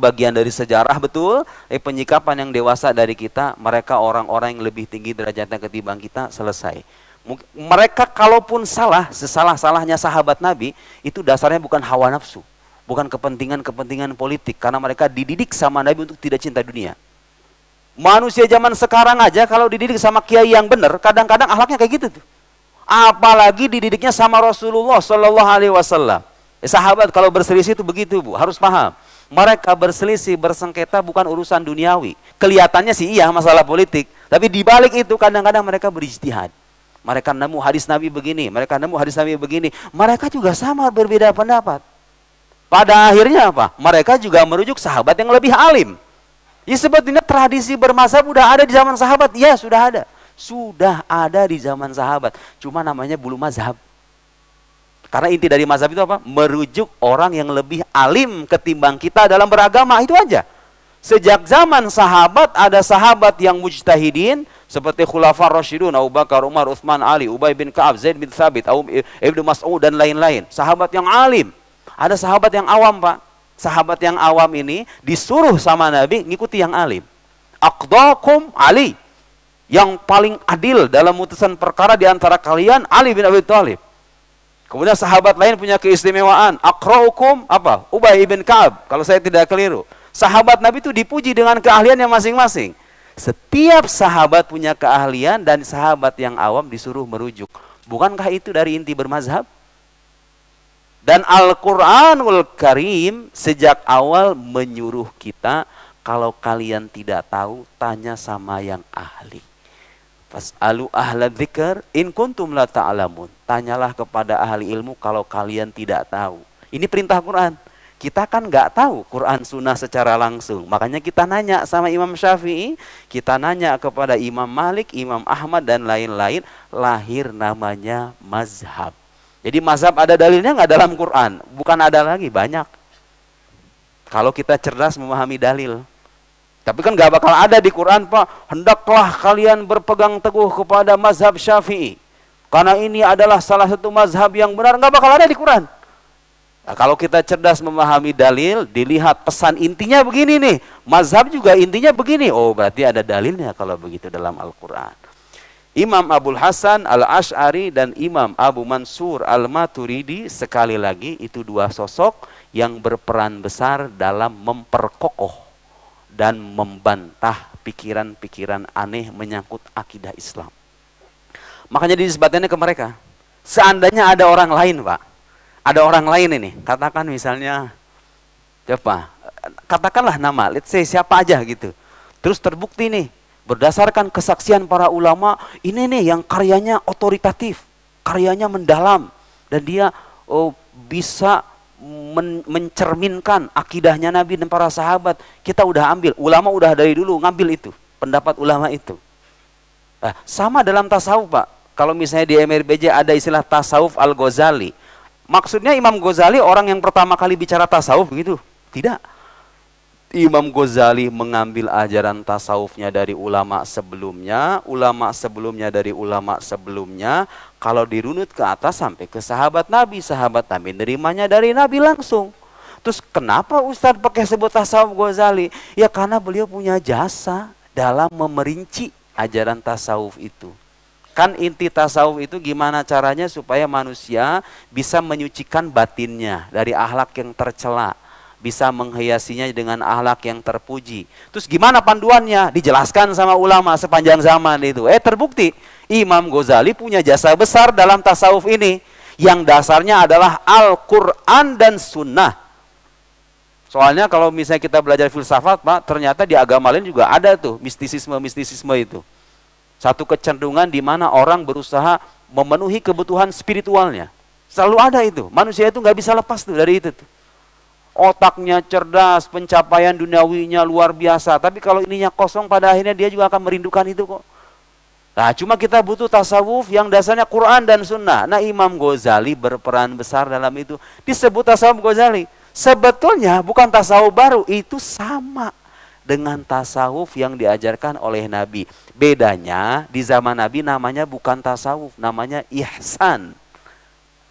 bagian dari sejarah betul. Penyikapan yang dewasa dari kita, mereka orang-orang yang lebih tinggi derajatnya ketimbang kita, selesai. Mereka kalaupun salah, sesalah-salahnya sahabat Nabi, itu dasarnya bukan hawa nafsu, bukan kepentingan-kepentingan politik, karena mereka dididik sama Nabi untuk tidak cinta dunia. Manusia zaman sekarang aja kalau dididik sama kiai yang benar, kadang-kadang akhlaknya kayak gitu tuh. Apalagi dididiknya sama Rasulullah Shallallahu Alaihi Wasallam. Sahabat kalau berselisih itu begitu Bu, harus paham. Mereka berselisih, bersengketa bukan urusan duniawi. Kelihatannya sih iya masalah politik, tapi di balik itu kadang-kadang mereka berijtihad. Mereka nemu hadis Nabi begini, mereka nemu hadis Nabi begini. Mereka juga sama berbeda pendapat. Pada akhirnya apa? Mereka juga merujuk sahabat yang lebih alim. Ya sebetulnya tradisi bermazhab udah ada di zaman sahabat. Ya sudah ada. Sudah ada di zaman sahabat. Cuma namanya belum mazhab. Karena inti dari mazhab itu apa? Merujuk orang yang lebih alim ketimbang kita dalam beragama, itu aja. Sejak zaman sahabat ada sahabat yang mujtahidin seperti Khulafaur Rasyidun, Abu Bakar, Umar, Utsman, Ali, Ubay bin Ka'ab, Zaid bin Thabit, Ibnu Mas'ud dan lain-lain. Sahabat yang alim. Ada sahabat yang awam, Pak. Sahabat yang awam ini disuruh sama Nabi ngikuti yang alim. Aqdakum Ali. Yang paling adil dalam utusan perkara di antara kalian Ali bin Abi Thalib. Kemudian sahabat lain punya keistimewaan. Aqra'ukum apa? Ubay ibn Ka'ab, kalau saya tidak keliru. Sahabat Nabi itu dipuji dengan keahliannya masing-masing. Setiap sahabat punya keahlian dan sahabat yang awam disuruh merujuk. Bukankah itu dari inti bermazhab? Dan Al-Quranul Karim sejak awal menyuruh kita, kalau kalian tidak tahu, tanya sama yang ahli. Fas'alu ahla dzikr in kuntum la ta'lamun. Tanyalah kepada ahli ilmu kalau kalian tidak tahu. Ini perintah Quran. Kita kan nggak tahu Quran Sunnah secara langsung. Makanya kita nanya sama Imam Syafi'i, kita nanya kepada Imam Malik, Imam Ahmad, dan lain-lain. Lahir namanya mazhab. Jadi mazhab ada dalilnya nggak dalam Quran? Bukan ada lagi, banyak. Kalau kita cerdas memahami dalil. Tapi kan nggak bakal ada di Quran, Pak. Hendaklah kalian berpegang teguh kepada mazhab Syafi'i. Karena ini adalah salah satu mazhab yang benar. Nggak bakal ada di Quran. Nah, kalau kita cerdas memahami dalil, dilihat pesan intinya begini nih. Mazhab juga intinya begini. Oh, berarti ada dalilnya kalau begitu dalam Al-Quran. Imam Abul Hasan Al-Ash'ari dan Imam Abu Mansur Al-Maturidi, sekali lagi itu dua sosok yang berperan besar dalam memperkokoh dan membantah pikiran-pikiran aneh menyangkut akidah Islam. Makanya dinisbatkannya ke mereka. Seandainya ada orang lain, Pak, ada orang lain ini, katakan misalnya, katakanlah nama, let's say siapa aja gitu. Terus terbukti nih, berdasarkan kesaksian para ulama, ini nih yang karyanya otoritatif, karyanya mendalam, dan dia bisa mencerminkan akidahnya Nabi dan para sahabat. Kita udah ambil, ulama udah dari dulu ngambil itu, pendapat ulama itu. Nah, sama dalam tasawuf, Pak. Kalau misalnya di MRBJ ada istilah tasawuf Al-Ghazali. Maksudnya Imam Ghazali orang yang pertama kali bicara tasawuf begitu? Tidak. Imam Ghazali mengambil ajaran tasawufnya dari ulama sebelumnya dari ulama sebelumnya. Kalau dirunut ke atas sampai ke sahabat Nabi nerimanya dari Nabi langsung. Terus kenapa Ustadz pakai sebut tasawuf Ghazali? Ya karena beliau punya jasa dalam memerinci ajaran tasawuf itu. Kan inti tasawuf itu gimana caranya supaya manusia bisa menyucikan batinnya dari akhlak yang tercela, bisa menghiasinya dengan akhlak yang terpuji. Terus gimana panduannya? Dijelaskan sama ulama sepanjang zaman itu. Terbukti Imam Ghazali punya jasa besar dalam tasawuf ini, yang dasarnya adalah Al-Quran dan Sunnah. Soalnya kalau misalnya kita belajar filsafat, Pak, ternyata di agama lain juga ada tuh mistisisme itu. Satu kecenderungan di mana orang berusaha memenuhi kebutuhan spiritualnya. Selalu ada itu. Manusia itu nggak bisa lepas tuh dari itu tuh. Otaknya cerdas, pencapaian duniawinya luar biasa. Tapi kalau ininya kosong, pada akhirnya dia juga akan merindukan itu kok. Nah, cuma kita butuh tasawuf yang dasarnya Quran dan Sunnah. Nah, Imam Ghazali berperan besar dalam itu. Disebut tasawuf Ghazali. Sebetulnya bukan tasawuf baru, itu sama dengan tasawuf yang diajarkan oleh Nabi. Bedanya di zaman Nabi namanya bukan tasawuf, namanya ihsan.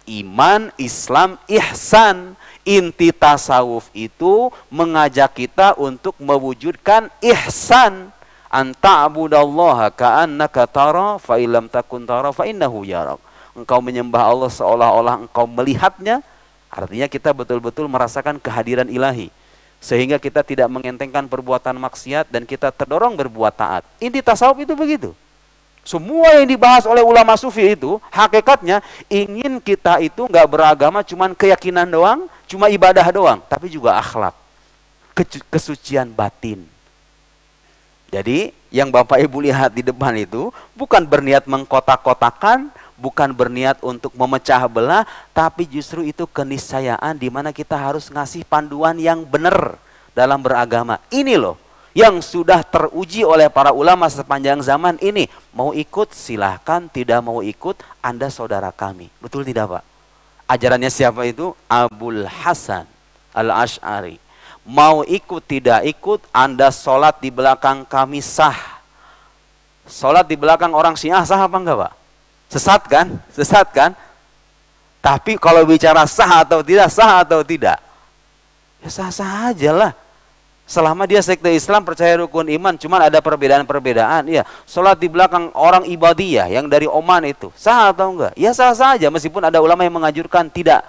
Iman, Islam, ihsan. Inti tasawuf itu mengajak kita untuk mewujudkan ihsan. Anta'budallaha ka'annaka tara fa illam takun tara fa innahu yarak. Engkau menyembah Allah seolah-olah engkau melihatnya. Artinya kita betul-betul merasakan kehadiran ilahi. Sehingga kita tidak mengentengkan perbuatan maksiat dan kita terdorong berbuat taat. Inti tasawuf itu begitu. Semua yang dibahas oleh ulama sufi itu, hakikatnya ingin kita itu nggak beragama cuman keyakinan doang, cuma ibadah doang, tapi juga akhlak, kesucian batin. Jadi yang Bapak Ibu lihat di depan itu bukan berniat mengkotak-kotakan, bukan berniat untuk memecah belah, tapi justru itu keniscayaan di mana kita harus ngasih panduan yang benar dalam beragama. Ini loh yang sudah teruji oleh para ulama sepanjang zaman ini. Mau ikut silahkan, tidak mau ikut Anda saudara kami. Betul tidak, Pak? Ajarannya siapa itu? Abul Hasan Al-Ash'ari. Mau ikut tidak ikut, Anda sholat di belakang kami sah. Sholat di belakang orang Syiah sah apa enggak, Pak? Sesat kan? Sesat kan? Tapi kalau bicara sah atau tidak, ya sah-sah aja lah. Selama dia sekte Islam, percaya rukun iman, cuman ada perbedaan-perbedaan. Iya, sholat di belakang orang Ibadiyah yang dari Oman itu, sah atau enggak? Ya sah saja, meskipun ada ulama yang menganjurkan tidak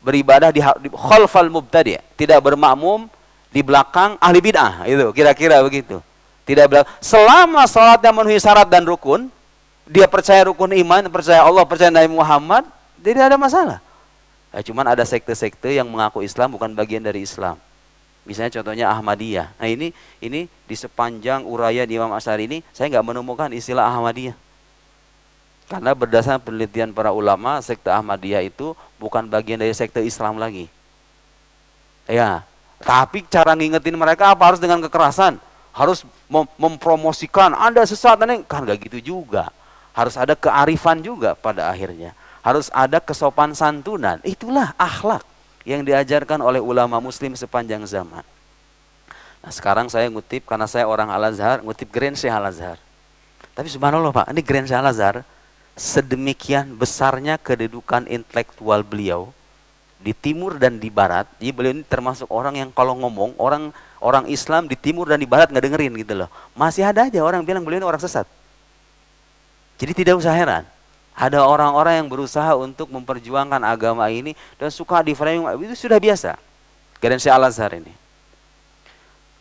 beribadah di khalfal mubtadi', tidak bermakmum di belakang ahli bid'ah, itu kira-kira begitu. Tidak selama sholatnya memenuhi syarat dan rukun, dia percaya rukun iman, percaya Allah, percaya Nabi Muhammad, tidak ada masalah. Cuman ada sekte-sekte yang mengaku Islam bukan bagian dari Islam. Misalnya contohnya Ahmadiyah. Nah ini di sepanjang uraian Imam Asy'ari ini saya nggak menemukan istilah Ahmadiyah. Karena berdasarkan penelitian para ulama, sekte Ahmadiyah itu bukan bagian dari sekte Islam lagi. Ya, tapi cara ngingetin mereka apa? Harus dengan kekerasan, harus mempromosikan Anda sesat, kan nggak gitu juga. Harus ada kearifan juga pada akhirnya. Harus ada kesopan santunan. Itulah akhlak yang diajarkan oleh ulama muslim sepanjang zaman. Nah sekarang saya ngutip, karena saya orang Al-Azhar, ngutip Grand Syekh Al-Azhar. Tapi subhanallah Pak, ini Grand Syekh Al-Azhar, sedemikian besarnya kedudukan intelektual beliau di timur dan di barat. Jadi beliau ini termasuk orang yang kalau ngomong, orang Islam di timur dan di barat nggak dengerin gitu loh. Masih ada aja orang bilang beliau ini orang sesat. Jadi tidak usah heran. Ada orang-orang yang berusaha untuk memperjuangkan agama ini dan suka di framing, itu sudah biasa. Grand Syekh Al-Azhar ini.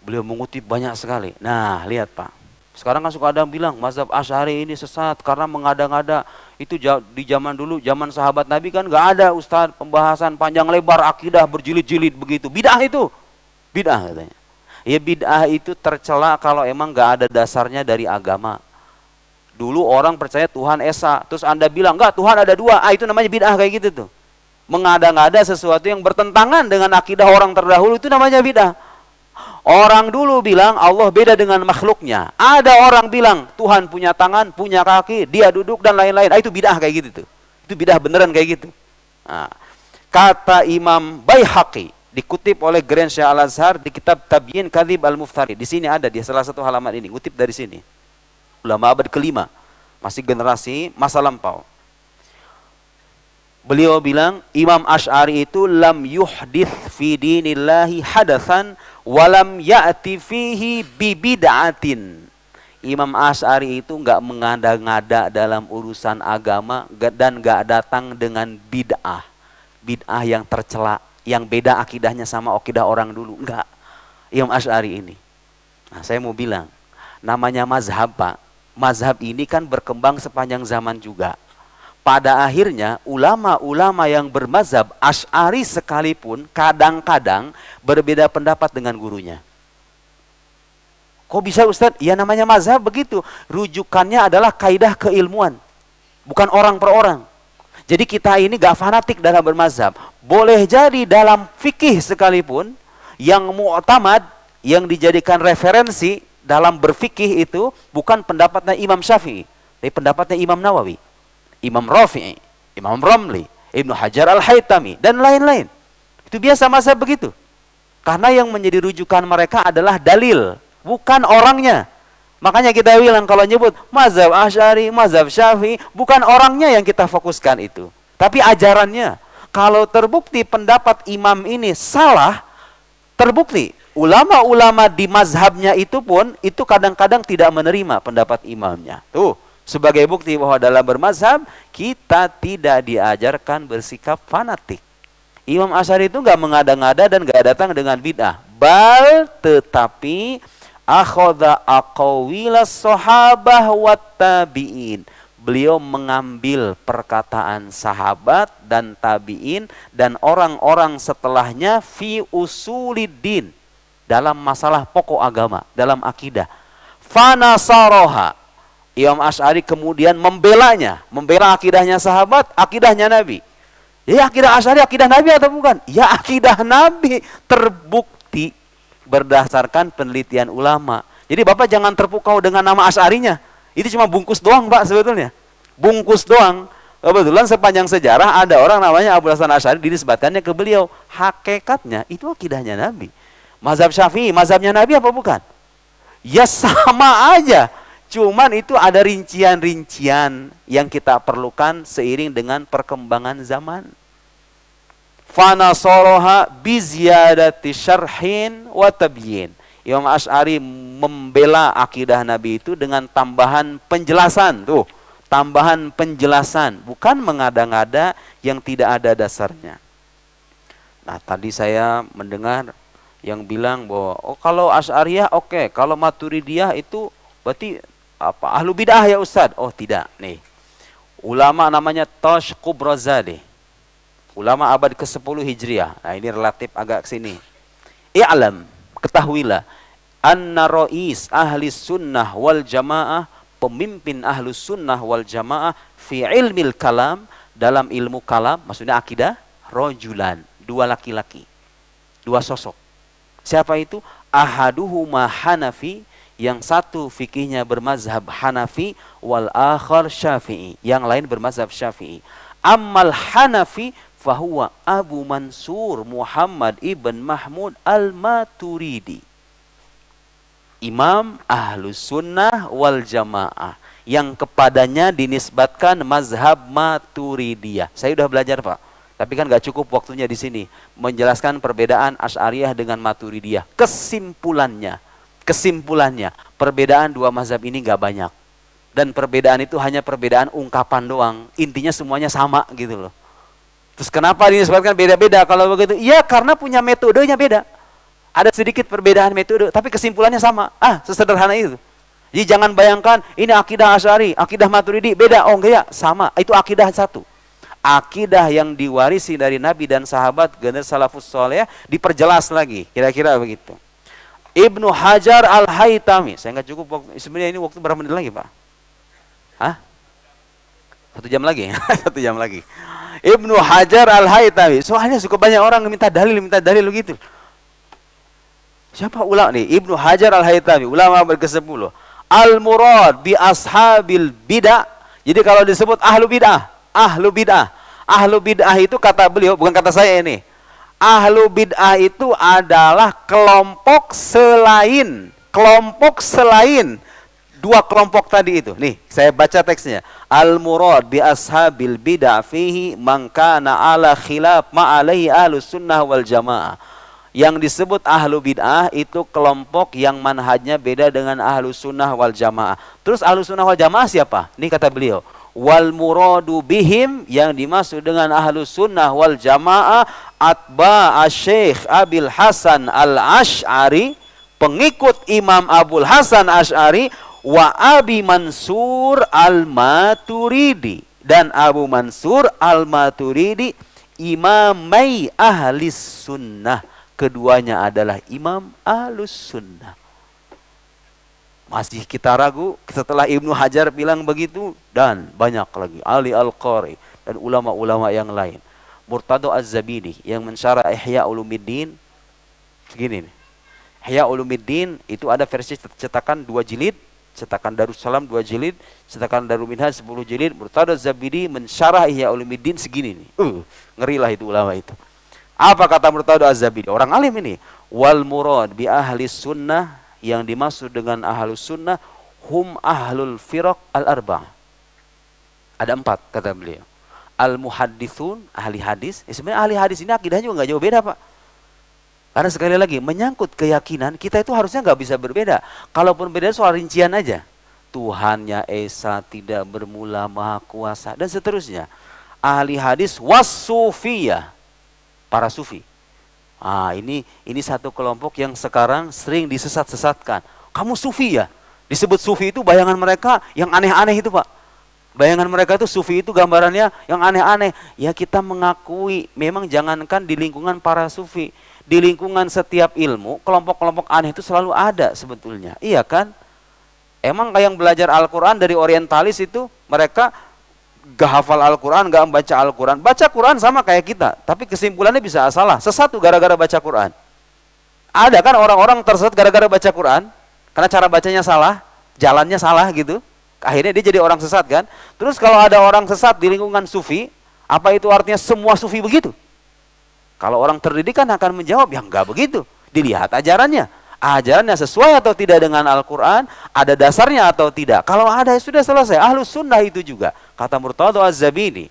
Beliau mengutip banyak sekali. Nah, lihat Pak. Sekarang kan suka ada yang bilang mazhab Asy'ari ini sesat karena mengada-ngada. Itu di zaman dulu, zaman sahabat Nabi kan nggak ada Ustaz pembahasan panjang lebar akidah berjilid-jilid begitu. Bid'ah itu. Bid'ah katanya. Ya bid'ah itu tercela kalau emang nggak ada dasarnya dari agama. Dulu orang percaya Tuhan Esa, terus Anda bilang, enggak, Tuhan ada dua. Itu namanya bid'ah kayak gitu tuh. Mengada-ngada sesuatu yang bertentangan dengan akidah orang terdahulu, itu namanya bid'ah. Orang dulu bilang Allah beda dengan makhluknya. Ada orang bilang Tuhan punya tangan, punya kaki, dia duduk dan lain-lain. Itu bid'ah kayak gitu tuh. Itu bid'ah beneran kayak gitu. Nah, kata Imam Baihaqi, dikutip oleh Grand Syekh Al-Azhar di kitab Tabyin Kadzib Al-Muftari. Di sini ada, di salah satu halaman ini, ngutip dari sini. Ulama abad kelima, masih generasi masa lampau. Beliau bilang Imam Asy'ari itu lam yuhdits fi dinillahi hadatsan walam ya'ti fihi bibid'atin. Imam Asy'ari itu enggak mengada-ngada dalam urusan agama dan enggak datang dengan bid'ah. Bid'ah yang tercela, yang beda akidahnya sama akidah orang dulu. Enggak. Imam Asy'ari ini. Nah, saya mau bilang, namanya mazhab Pak. Mazhab ini kan berkembang sepanjang zaman juga. Pada akhirnya ulama-ulama yang bermazhab Asy'ari sekalipun kadang-kadang berbeda pendapat dengan gurunya. Kok bisa Ustadz? Ya namanya mazhab begitu. Rujukannya adalah kaidah keilmuan, bukan orang per orang. Jadi kita ini gak fanatik dalam bermazhab. Boleh jadi dalam fikih sekalipun yang mu'tamad, yang dijadikan referensi dalam berfikih itu bukan pendapatnya Imam Syafi'i, tapi pendapatnya Imam Nawawi, Imam Rafi'i, Imam Ramli, Ibnu Hajar Al-Haytami, dan lain-lain. Itu biasa mazhab begitu. Karena yang menjadi rujukan mereka adalah dalil, bukan orangnya. Makanya kita bilang kalau nyebut mazhab Asy'ari, mazhab Syafi'i, bukan orangnya yang kita fokuskan itu, tapi ajarannya. Kalau terbukti pendapat imam ini salah, terbukti ulama-ulama di mazhabnya itu pun itu kadang-kadang tidak menerima pendapat imamnya. Tuh, sebagai bukti bahwa dalam bermazhab kita tidak diajarkan bersikap fanatik. Imam Asy'ari itu nggak mengada-ngada dan nggak datang dengan bid'ah. Tetapi akhadha aqwalas sahabah wat tabi'in. Beliau mengambil perkataan sahabat dan tabi'in dan orang-orang setelahnya fi usuliddin, dalam masalah pokok agama, dalam akidah. Fanasaroha. Imam Asy'ari kemudian membelanya, membela akidahnya sahabat, akidahnya Nabi. Ya akidah Asy'ari akidah Nabi atau bukan? Ya akidah Nabi, terbukti berdasarkan penelitian ulama. Jadi Bapak jangan terpukau dengan nama Asy'arinya. Itu cuma bungkus doang Pak sebetulnya. Bungkus doang. Kebetulan sepanjang sejarah ada orang namanya Abu Hasan Asy'ari, dinisbatkannya ke beliau. Hakikatnya itu akidahnya Nabi. Mazhab Syafi'i, mazhabnya Nabi apa bukan? Ya sama aja. Cuman itu ada rincian-rincian yang kita perlukan seiring dengan perkembangan zaman. Fanasoroha biziyadati syarhin wa tabyin. Imam Asy'ari membela akidah Nabi itu dengan tambahan penjelasan. Tuh, tambahan penjelasan, bukan mengada-ngada yang tidak ada dasarnya. Nah, tadi saya mendengar yang bilang bahwa oh kalau Asy'ariyah oke, kalau Maturidiyah itu berarti apa? Ahlu bid'ah ya Ustaz. Oh, tidak. Nih. Ulama namanya Tosh Kubrazade. Ulama abad ke-10 Hijriah. Nah, ini relatif agak ke sini. I'lam, ketahuilah, anna ra'is ahli sunnah wal jamaah, pemimpin ahli sunnah wal jamaah fi ilmil kalam, dalam ilmu kalam, maksudnya akidah, rojulan, dua laki-laki, dua sosok. Siapa itu? Ahaduhuma Hanafi, yang satu fikihnya bermazhab Hanafi, wal akhar Syafi'i, yang lain bermazhab Syafi'i. Ammal Hanafi fahuwa Abu Mansur Muhammad ibn Mahmud al-Maturidi, imam ahlus sunnah wal jamaah, yang kepadanya dinisbatkan mazhab Maturidiyah. Saya sudah belajar Pak, tapi kan gak cukup waktunya di sini menjelaskan perbedaan Asy'ariyah dengan Maturidiyah. Kesimpulannya, perbedaan dua mazhab ini gak banyak. Dan perbedaan itu hanya perbedaan ungkapan doang. Intinya semuanya sama gitu loh. Terus kenapa dinisbatkan beda-beda kalau begitu? Ya karena punya metodenya beda. Ada sedikit perbedaan metode, tapi kesimpulannya sama. Sesederhana itu. Jadi jangan bayangkan ini akidah Asy'ari, akidah Maturidi beda. Oh enggak, sama. Itu akidah satu. Akidah yang diwarisi dari Nabi dan sahabat generasi salafus saleh diperjelas lagi. Kira-kira begitu. Ibnu Hajar Al-Haytami. Saya nggak cukup waktu. Sebenarnya ini waktu berapa menit lagi, Pak? 1 jam lagi. 1 jam lagi. Ibnu Hajar Al-Haytami. Soalnya suka banyak orang minta dalil gitu. Siapa ulama nih? Ibnu Hajar Al-Haytami, ulama abad ke-10. Al-murad bi ashabil bid'ah. Jadi kalau disebut ahlu bid'ah itu kata beliau, bukan kata saya ini. Ahlu bid'ah itu adalah kelompok selain dua kelompok tadi itu. Nih, saya baca teksnya. Al-murad bi ashabil bid'ah fihi man kana ala khilaf ma alaihi ahlus sunnah wal jamaah. Yang disebut ahlu bid'ah itu kelompok yang manhajnya beda dengan ahlu sunnah wal jamaah. Terus ahlu sunnah wal jamaah siapa? Ini kata beliau. Wal muradu bihim, yang dimaksud dengan ahlu sunnah wal jamaah atba asy-syekh Abil Hasan al-Asy'ari, pengikut Imam Abul Hasan Asy'ari, wa Abi Mansur al-Maturidi, dan Abu Mansur al-Maturidi, imamai ahlis sunnah. Keduanya adalah imam ahlus sunnah. Masih kita ragu setelah Ibnu Hajar bilang begitu, dan banyak lagi Ali Al-Qari dan ulama-ulama yang lain. Murtado Az-Zabidi yang mensyarah Ihya Ulumuddin segini nih. Ihya Ulumuddin itu ada versi cetakan 2 jilid, cetakan Darussalam 2 jilid, cetakan Darul Minhaj 10 jilid. Murtado Az-Zabidi mensyarah Ihya Ulumuddin segini nih. Ngerilah itu ulama itu. Apa kata Murtado Az-Zabidi? Orang alim ini. Wal murad bi ahli sunnah, yang dimaksud dengan ahlus sunnah, hum ahlul firaq al-arba'ah. Ada 4 kata beliau. Al-muhaddithun, ahli hadis. Sebenarnya ahli hadis ini akidahnya juga nggak jauh beda, Pak. Karena sekali lagi menyangkut keyakinan, kita itu harusnya nggak bisa berbeda. Kalaupun beda soal rincian aja. Tuhannya Esa, tidak bermula, maha kuasa, dan seterusnya. Ahli hadis was-sufiyah, para sufi. Ini satu kelompok yang sekarang sering disesat-sesatkan. Kamu sufi ya? Disebut sufi itu bayangan mereka yang aneh-aneh itu, Pak. Bayangan mereka itu sufi itu gambarannya yang aneh-aneh. Ya kita mengakui, memang jangankan di lingkungan para sufi, di lingkungan setiap ilmu, kelompok-kelompok aneh itu selalu ada sebetulnya. Iya kan? Emang yang belajar Al-Quran dari orientalis itu, mereka gak hafal Al-Quran, gak membaca Al-Quran. Baca Quran sama kayak kita, tapi kesimpulannya bisa salah. Sesat tuh gara-gara baca Quran. Ada kan orang-orang tersesat gara-gara baca Quran, karena cara bacanya salah, jalannya salah gitu. Akhirnya dia jadi orang sesat kan. Terus kalau ada orang sesat di lingkungan sufi, apa itu artinya semua sufi begitu? Kalau orang terdidik kan akan menjawab, ya enggak begitu. Dilihat ajarannya. Ajarannya sesuai atau tidak dengan Al-Quran, ada dasarnya atau tidak. Kalau ada, sudah selesai. Ahlus sunnah itu juga. Kata Murtado Az-Zabidi.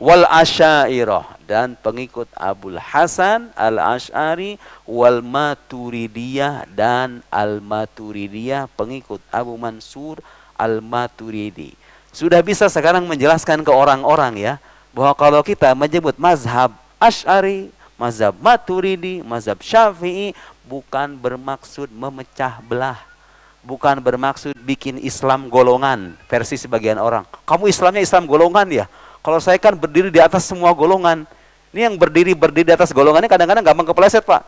Wal Asy'ariyah, dan pengikut Abul Hasan Al-Asy'ari, wal Maturidiyah dan Al-Maturidiyah, pengikut Abu Mansur Al-Maturidi. Sudah bisa sekarang menjelaskan ke orang-orang ya, bahwa kalau kita menyebut mazhab Asy'ari, mazhab Maturidi, mazhab Syafi'i, bukan bermaksud memecah belah. Bukan bermaksud bikin Islam golongan, versi sebagian orang. Kamu Islamnya Islam golongan ya? Kalau saya kan berdiri di atas semua golongan. Ini yang berdiri di atas golongannya kadang-kadang gampang kepleset, Pak.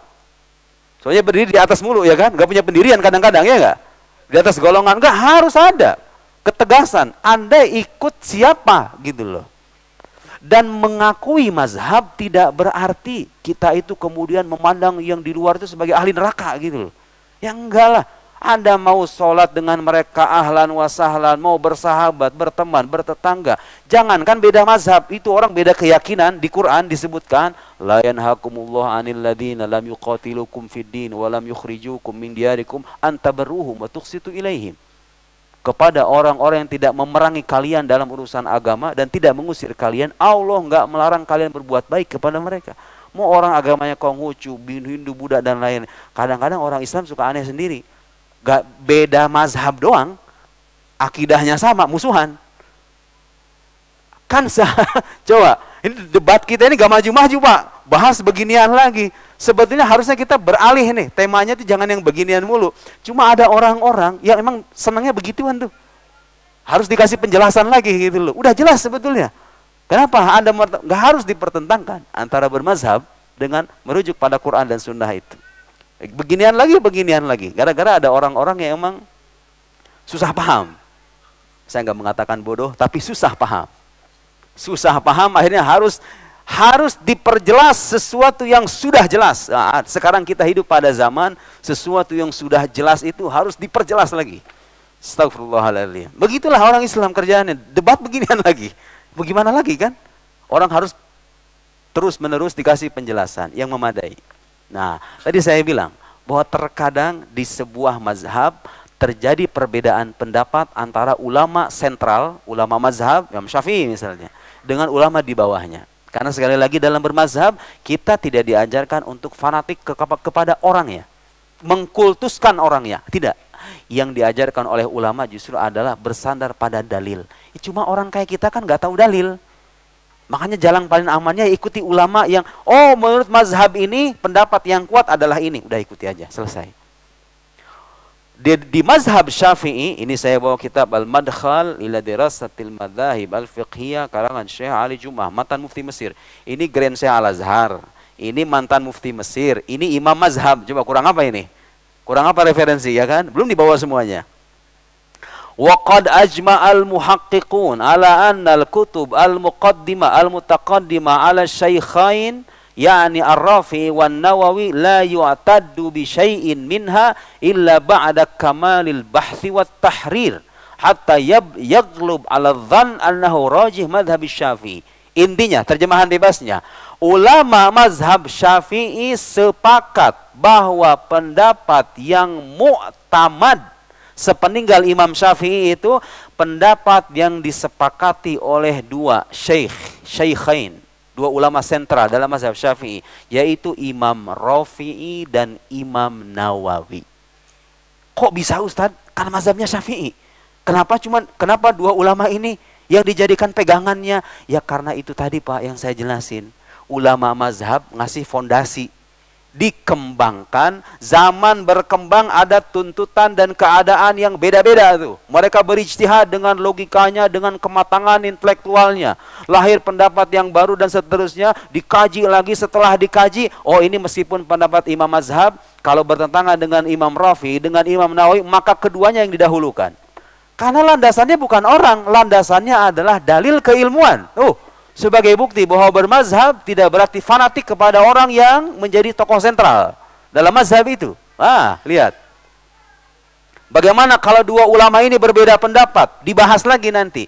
Soalnya berdiri di atas mulu ya kan? Gak punya pendirian kadang-kadang ya gak? Di atas golongan, enggak, harus ada ketegasan. Anda ikut siapa gitu loh. Dan mengakui mazhab tidak berarti kita itu kemudian memandang yang di luar itu sebagai ahli neraka gitu loh. Ya enggak lah. Anda mau sholat dengan mereka ahlan wa sahlan, mau bersahabat, berteman, bertetangga. Jangankan beda mazhab, itu orang beda keyakinan. Di Quran disebutkan, la yanhakumullah 'anil ladzina lam yuqatilukum fid din wa lam yukhrijukum min diyarikum an tabarruhum wa tuqsitu ilaihim. Kepada orang-orang yang tidak memerangi kalian dalam urusan agama dan tidak mengusir kalian, Allah enggak melarang kalian berbuat baik kepada mereka. Mau orang agamanya Konghucu, Hindu, Buddha dan lain. Kadang-kadang orang Islam suka aneh sendiri. Gak beda mazhab doang, akidahnya sama, musuhan. Kan coba, ini debat kita ini gak maju-maju Pak, bahas beginian lagi. Sebetulnya harusnya kita beralih nih, temanya tuh jangan yang beginian mulu. Cuma ada orang-orang yang emang senangnya begituan tuh. Harus dikasih penjelasan lagi gitu loh. Udah jelas sebetulnya. Kenapa Anda gak harus dipertentangkan antara bermazhab dengan merujuk pada Quran dan Sunnah itu. Beginian lagi. Gara-gara ada orang-orang yang emang susah paham. Saya nggak mengatakan bodoh, tapi susah paham. Susah paham akhirnya harus diperjelas sesuatu yang sudah jelas. Nah, sekarang kita hidup pada zaman sesuatu yang sudah jelas itu harus diperjelas lagi. Astagfirullahaladzim. Begitulah orang Islam kerjaannya. Debat beginian lagi. Bagaimana lagi kan? Orang harus terus-menerus dikasih penjelasan yang memadai. Nah, tadi saya bilang bahwa terkadang di sebuah mazhab terjadi perbedaan pendapat antara ulama sentral, ulama mazhab, Imam Syafi'i misalnya, dengan ulama di bawahnya. Karena sekali lagi dalam bermazhab, kita tidak diajarkan untuk fanatik kepada orangnya, mengkultuskan orangnya, tidak. Yang diajarkan oleh ulama justru adalah bersandar pada dalil. Cuma orang kayak kita kan nggak tahu dalil. Makanya jalan paling amannya ikuti ulama yang, oh menurut mazhab ini pendapat yang kuat adalah ini. Udah ikuti aja, selesai. Di mazhab Syafi'i, ini saya bawa kitab Al-Madkhal ila Dirasatil Madzahib Al-Fiqhiyah karangan Syekh Ali Jum'ah, mantan mufti Mesir. Ini Grand Syekh Al-Azhar. Ini mantan mufti Mesir. Ini imam mazhab. Coba kurang apa ini? Kurang apa referensi ya kan? Belum dibawa semuanya. وقد أجمع المحققون على أن الكتب المقدمة المتقدمة على الشيخين يعني الرافعي والنووي لا يعتد بشيء منها إلا بعد كمال البحث والتحرير حتى يغلب على الظن أنه راجح مذهب الشافعي. Intinya, terjemahan bebasnya, ulama mazhab Syafi'i sepakat bahwa pendapat yang mu'tamad sepeninggal Imam Syafi'i itu pendapat yang disepakati oleh dua syaikhain, dua ulama sentral dalam mazhab Syafi'i, yaitu Imam Rafi'i dan Imam Nawawi. Kok bisa Ustadz? Karena mazhabnya Syafi'i. Kenapa dua ulama ini yang dijadikan pegangannya? Ya karena itu tadi Pak yang saya jelasin. Ulama mazhab ngasih fondasi. Dikembangkan, zaman berkembang, ada tuntutan dan keadaan yang beda-beda tuh. Mereka berijtihad dengan logikanya, dengan kematangan intelektualnya. Lahir pendapat yang baru dan seterusnya, dikaji lagi, setelah dikaji, oh ini meskipun pendapat imam mazhab, kalau bertentangan dengan Imam Rafi, dengan Imam Nawawi, maka keduanya yang didahulukan. Karena landasannya bukan orang, landasannya adalah dalil keilmuan. Sebagai bukti bahwa bermazhab tidak berarti fanatik kepada orang yang menjadi tokoh sentral dalam mazhab itu. Lihat. Bagaimana kalau dua ulama ini berbeda pendapat? Dibahas lagi nanti.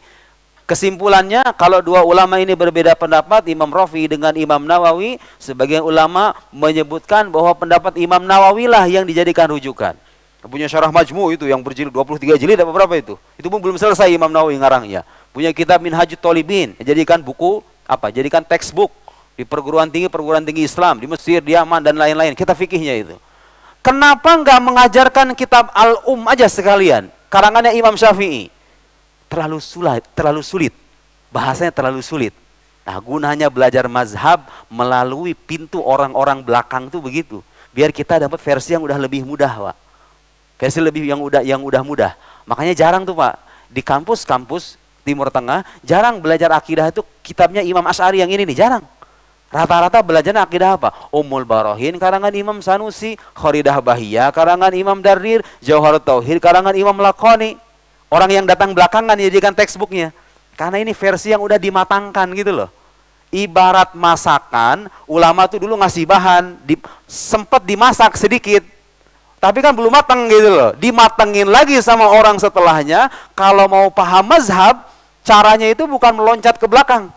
Kesimpulannya, kalau dua ulama ini berbeda pendapat, Imam Rafi dengan Imam Nawawi, sebagian ulama menyebutkan bahwa pendapat Imam Nawawi lah yang dijadikan rujukan. Punya syarah Majmu' itu yang berjilid 23 jilid apa berapa itu? Itu pun belum selesai Imam Nawawi ngarangnya. Punya kitab Minhajut Thalibin, jadikan buku jadikan textbook Di perguruan tinggi Islam, di Mesir, di Yaman, dan lain-lain. Kita fikihnya itu. Kenapa nggak mengajarkan kitab aja sekalian? Karangannya Imam Syafi'i. Terlalu sulit. Bahasanya terlalu sulit. Nah, gunanya belajar mazhab melalui pintu orang-orang belakang tuh begitu. Biar kita dapat versi yang udah lebih mudah, Pak. Versi lebih yang udah mudah. Makanya jarang tuh, Pak. Di kampus-kampus Timur Tengah, jarang belajar akidah itu kitabnya Imam Asy'ari yang ini nih, jarang. Rata-rata belajar akidah apa? Ummul Barohin karangan Imam Sanusi, Kharidah Bahiyah karangan Imam Darrir, Jauharut Tauhid karangan Imam Laqani. Orang yang datang belakangan dijadikan textbooknya. Karena ini versi yang udah dimatangkan gitu loh. Ibarat masakan, ulama tuh dulu ngasih bahan, sempat dimasak sedikit. Tapi kan belum matang gitu loh. Dimatengin lagi sama orang setelahnya. Kalau mau paham mazhab, caranya itu bukan meloncat ke belakang.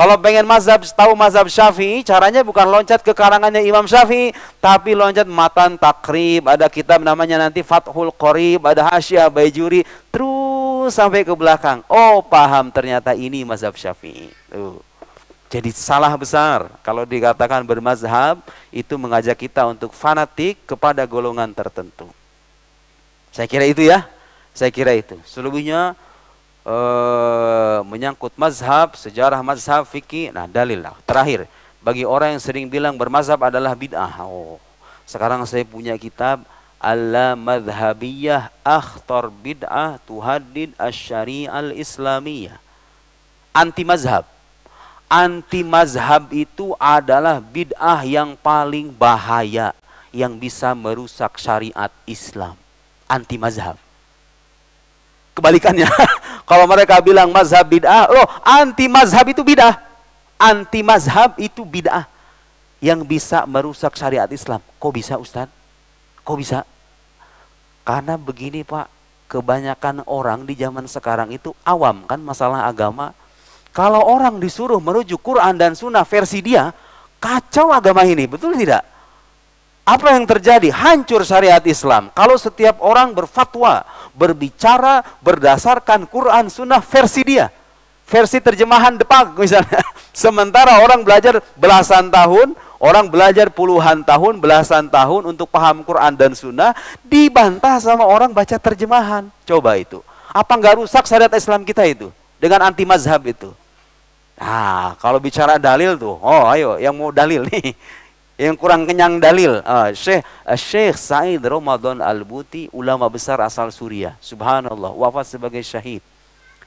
Kalau pengen tahu mazhab Syafi'i, caranya bukan loncat ke karangannya Imam Syafi'i, tapi loncat matan takrib, ada kitab namanya nanti Fathul Qorib, ada Hasyiah Baijuri, terus sampai ke belakang. Oh, paham ternyata ini mazhab Syafi'i. Jadi salah besar kalau dikatakan bermazhab, itu mengajak kita untuk fanatik kepada golongan tertentu. Saya kira itu ya. Saya kira itu. Selebihnya menyangkut mazhab, sejarah mazhab, fikih. Nah, dalil lah. Terakhir, bagi orang yang sering bilang bermazhab adalah bid'ah. Oh, sekarang saya punya kitab Al-Madhabiyah Akhtar Bid'ah Tuhaddid Asy-Syari'ah Islamiyah. Anti mazhab. Anti mazhab itu adalah bid'ah yang paling bahaya, yang bisa merusak syariat Islam. Anti mazhab. Kebalikannya, kalau mereka bilang mazhab bid'ah, loh, anti mazhab itu bid'ah. Anti mazhab itu bid'ah yang bisa merusak syariat Islam. Kok bisa, Ustadz? Kok bisa? Karena begini, Pak, kebanyakan orang di zaman sekarang itu awam kan masalah agama. Kalau orang disuruh merujuk Quran dan Sunnah versi dia, kacau agama ini, betul tidak? Apa yang terjadi? Hancur syariat Islam. Kalau setiap orang berfatwa, berbicara berdasarkan Quran Sunnah versi dia, versi terjemahan Depak misalnya. Sementara orang belajar belasan tahun, orang belajar puluhan tahun, belasan tahun untuk paham Quran dan Sunnah, dibantah sama orang baca terjemahan. Coba itu. Apa nggak rusak syariat Islam kita itu? Dengan anti mazhab itu. Nah, kalau bicara dalil tuh, oh ayo yang mau dalil nih. Yang kurang kenyang dalil, Syekh Said Ramadan Al-Buti, ulama besar asal Suriah. Subhanallah, wafat sebagai syahid.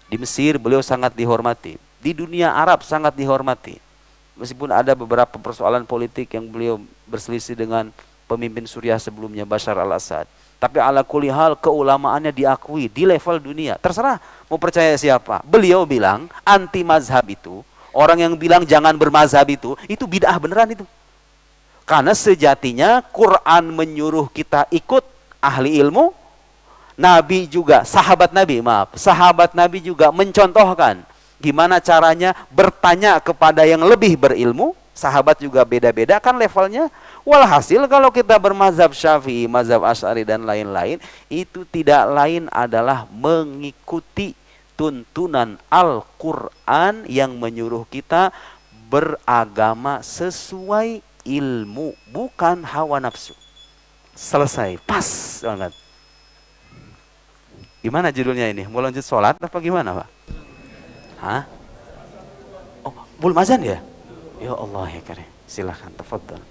Di Mesir beliau sangat dihormati. Di dunia Arab sangat dihormati. Meskipun ada beberapa persoalan politik yang beliau berselisih dengan pemimpin Suriah sebelumnya, Bashar al-Assad. Tapi ala kulli hal keulamaannya diakui di level dunia. Terserah mau percaya siapa. Beliau bilang anti mazhab itu, orang yang bilang jangan bermazhab itu bid'ah beneran itu. Karena sejatinya Quran menyuruh kita ikut ahli ilmu. Nabi juga, sahabat Nabi juga mencontohkan gimana caranya bertanya kepada yang lebih berilmu. Sahabat juga beda-beda kan levelnya. Walhasil kalau kita bermazhab Syafi'i, mazhab Asy'ari dan lain-lain, itu tidak lain adalah mengikuti tuntunan Al-Quran yang menyuruh kita beragama sesuai ilmu, bukan hawa nafsu. Selesai, pas banget. Gimana judulnya ini? Mau lanjut sholat apa gimana, Pak? Hah? Oh, belum azan ya? Ya Allah ya karim. Silahkan, tafadhal.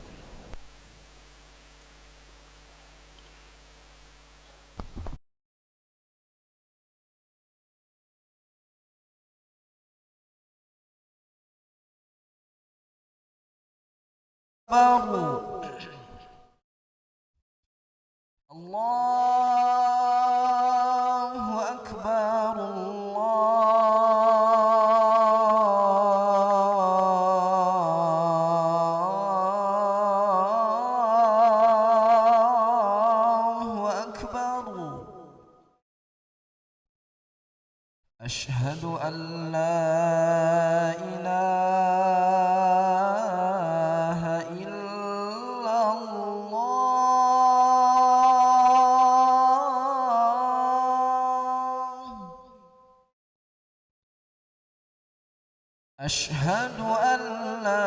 Allahu Akbar, Allahu Akbar. Asyhadu an la ilaha illallah. أشهد أن لا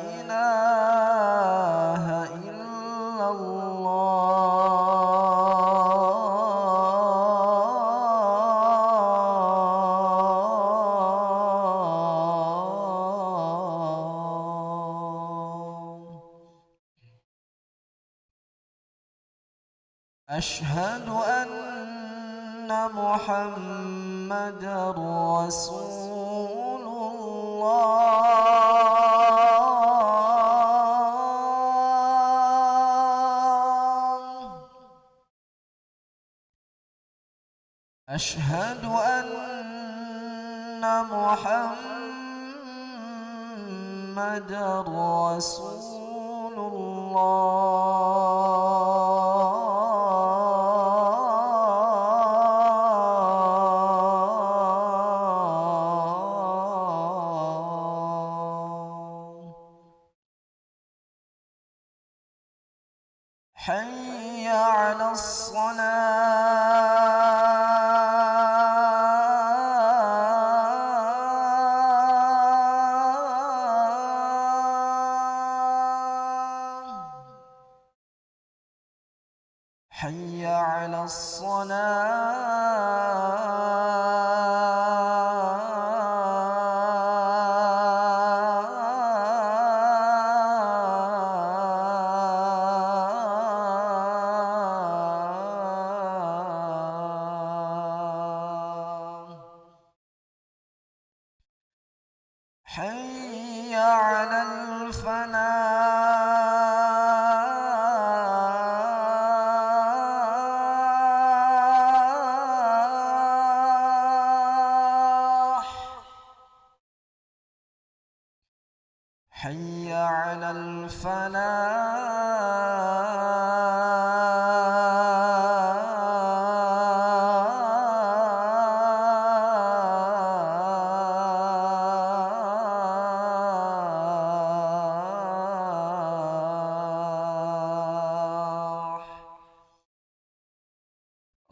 إله إلا الله أشهد أن محمد رسول الله أشهد أن محمد رسول الله حي على الصلاة حي على الصلاة حي على الفلاح حي على الفلاح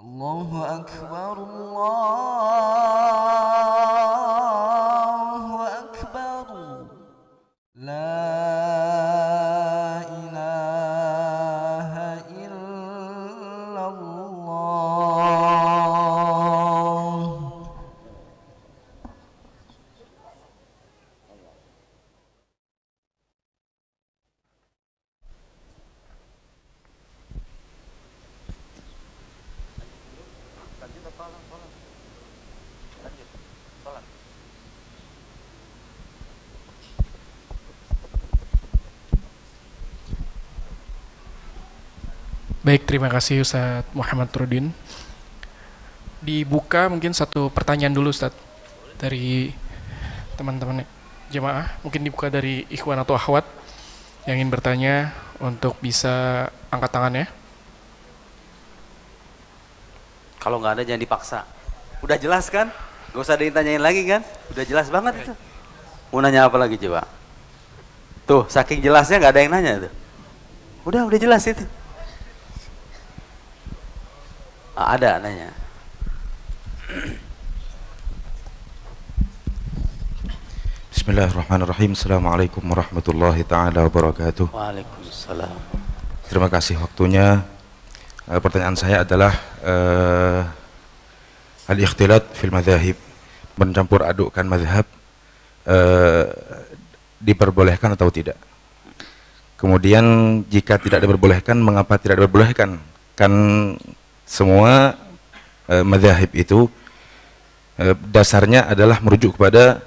الله أكبر الله أكبر لا إله إلا الله Baik, terima kasih Ustadz Muhammad Rudin. Dibuka mungkin satu pertanyaan dulu Ustadz dari teman-teman jemaah. Mungkin dibuka dari ikhwan atau akhwat yang ingin bertanya untuk bisa angkat tangannya. Kalau nggak ada jangan dipaksa. Udah jelas kan? Gak usah ditanyain lagi kan? Udah jelas banget itu. Mau nanya apa lagi coba? Tuh, saking jelasnya nggak ada yang nanya tuh. Udah jelas itu. Ada nanya. Bismillahirrahmanirrahim. Assalamualaikum warahmatullahi ta'ala wabarakatuh. Waalaikumsalam. Terima kasih waktunya. Pertanyaan saya adalah al-ikhtilat fil madhahib, mencampur adukkan madhab, diperbolehkan atau tidak? Kemudian jika tidak diperbolehkan, mengapa tidak diperbolehkan? Kan semua madhahib itu dasarnya adalah merujuk kepada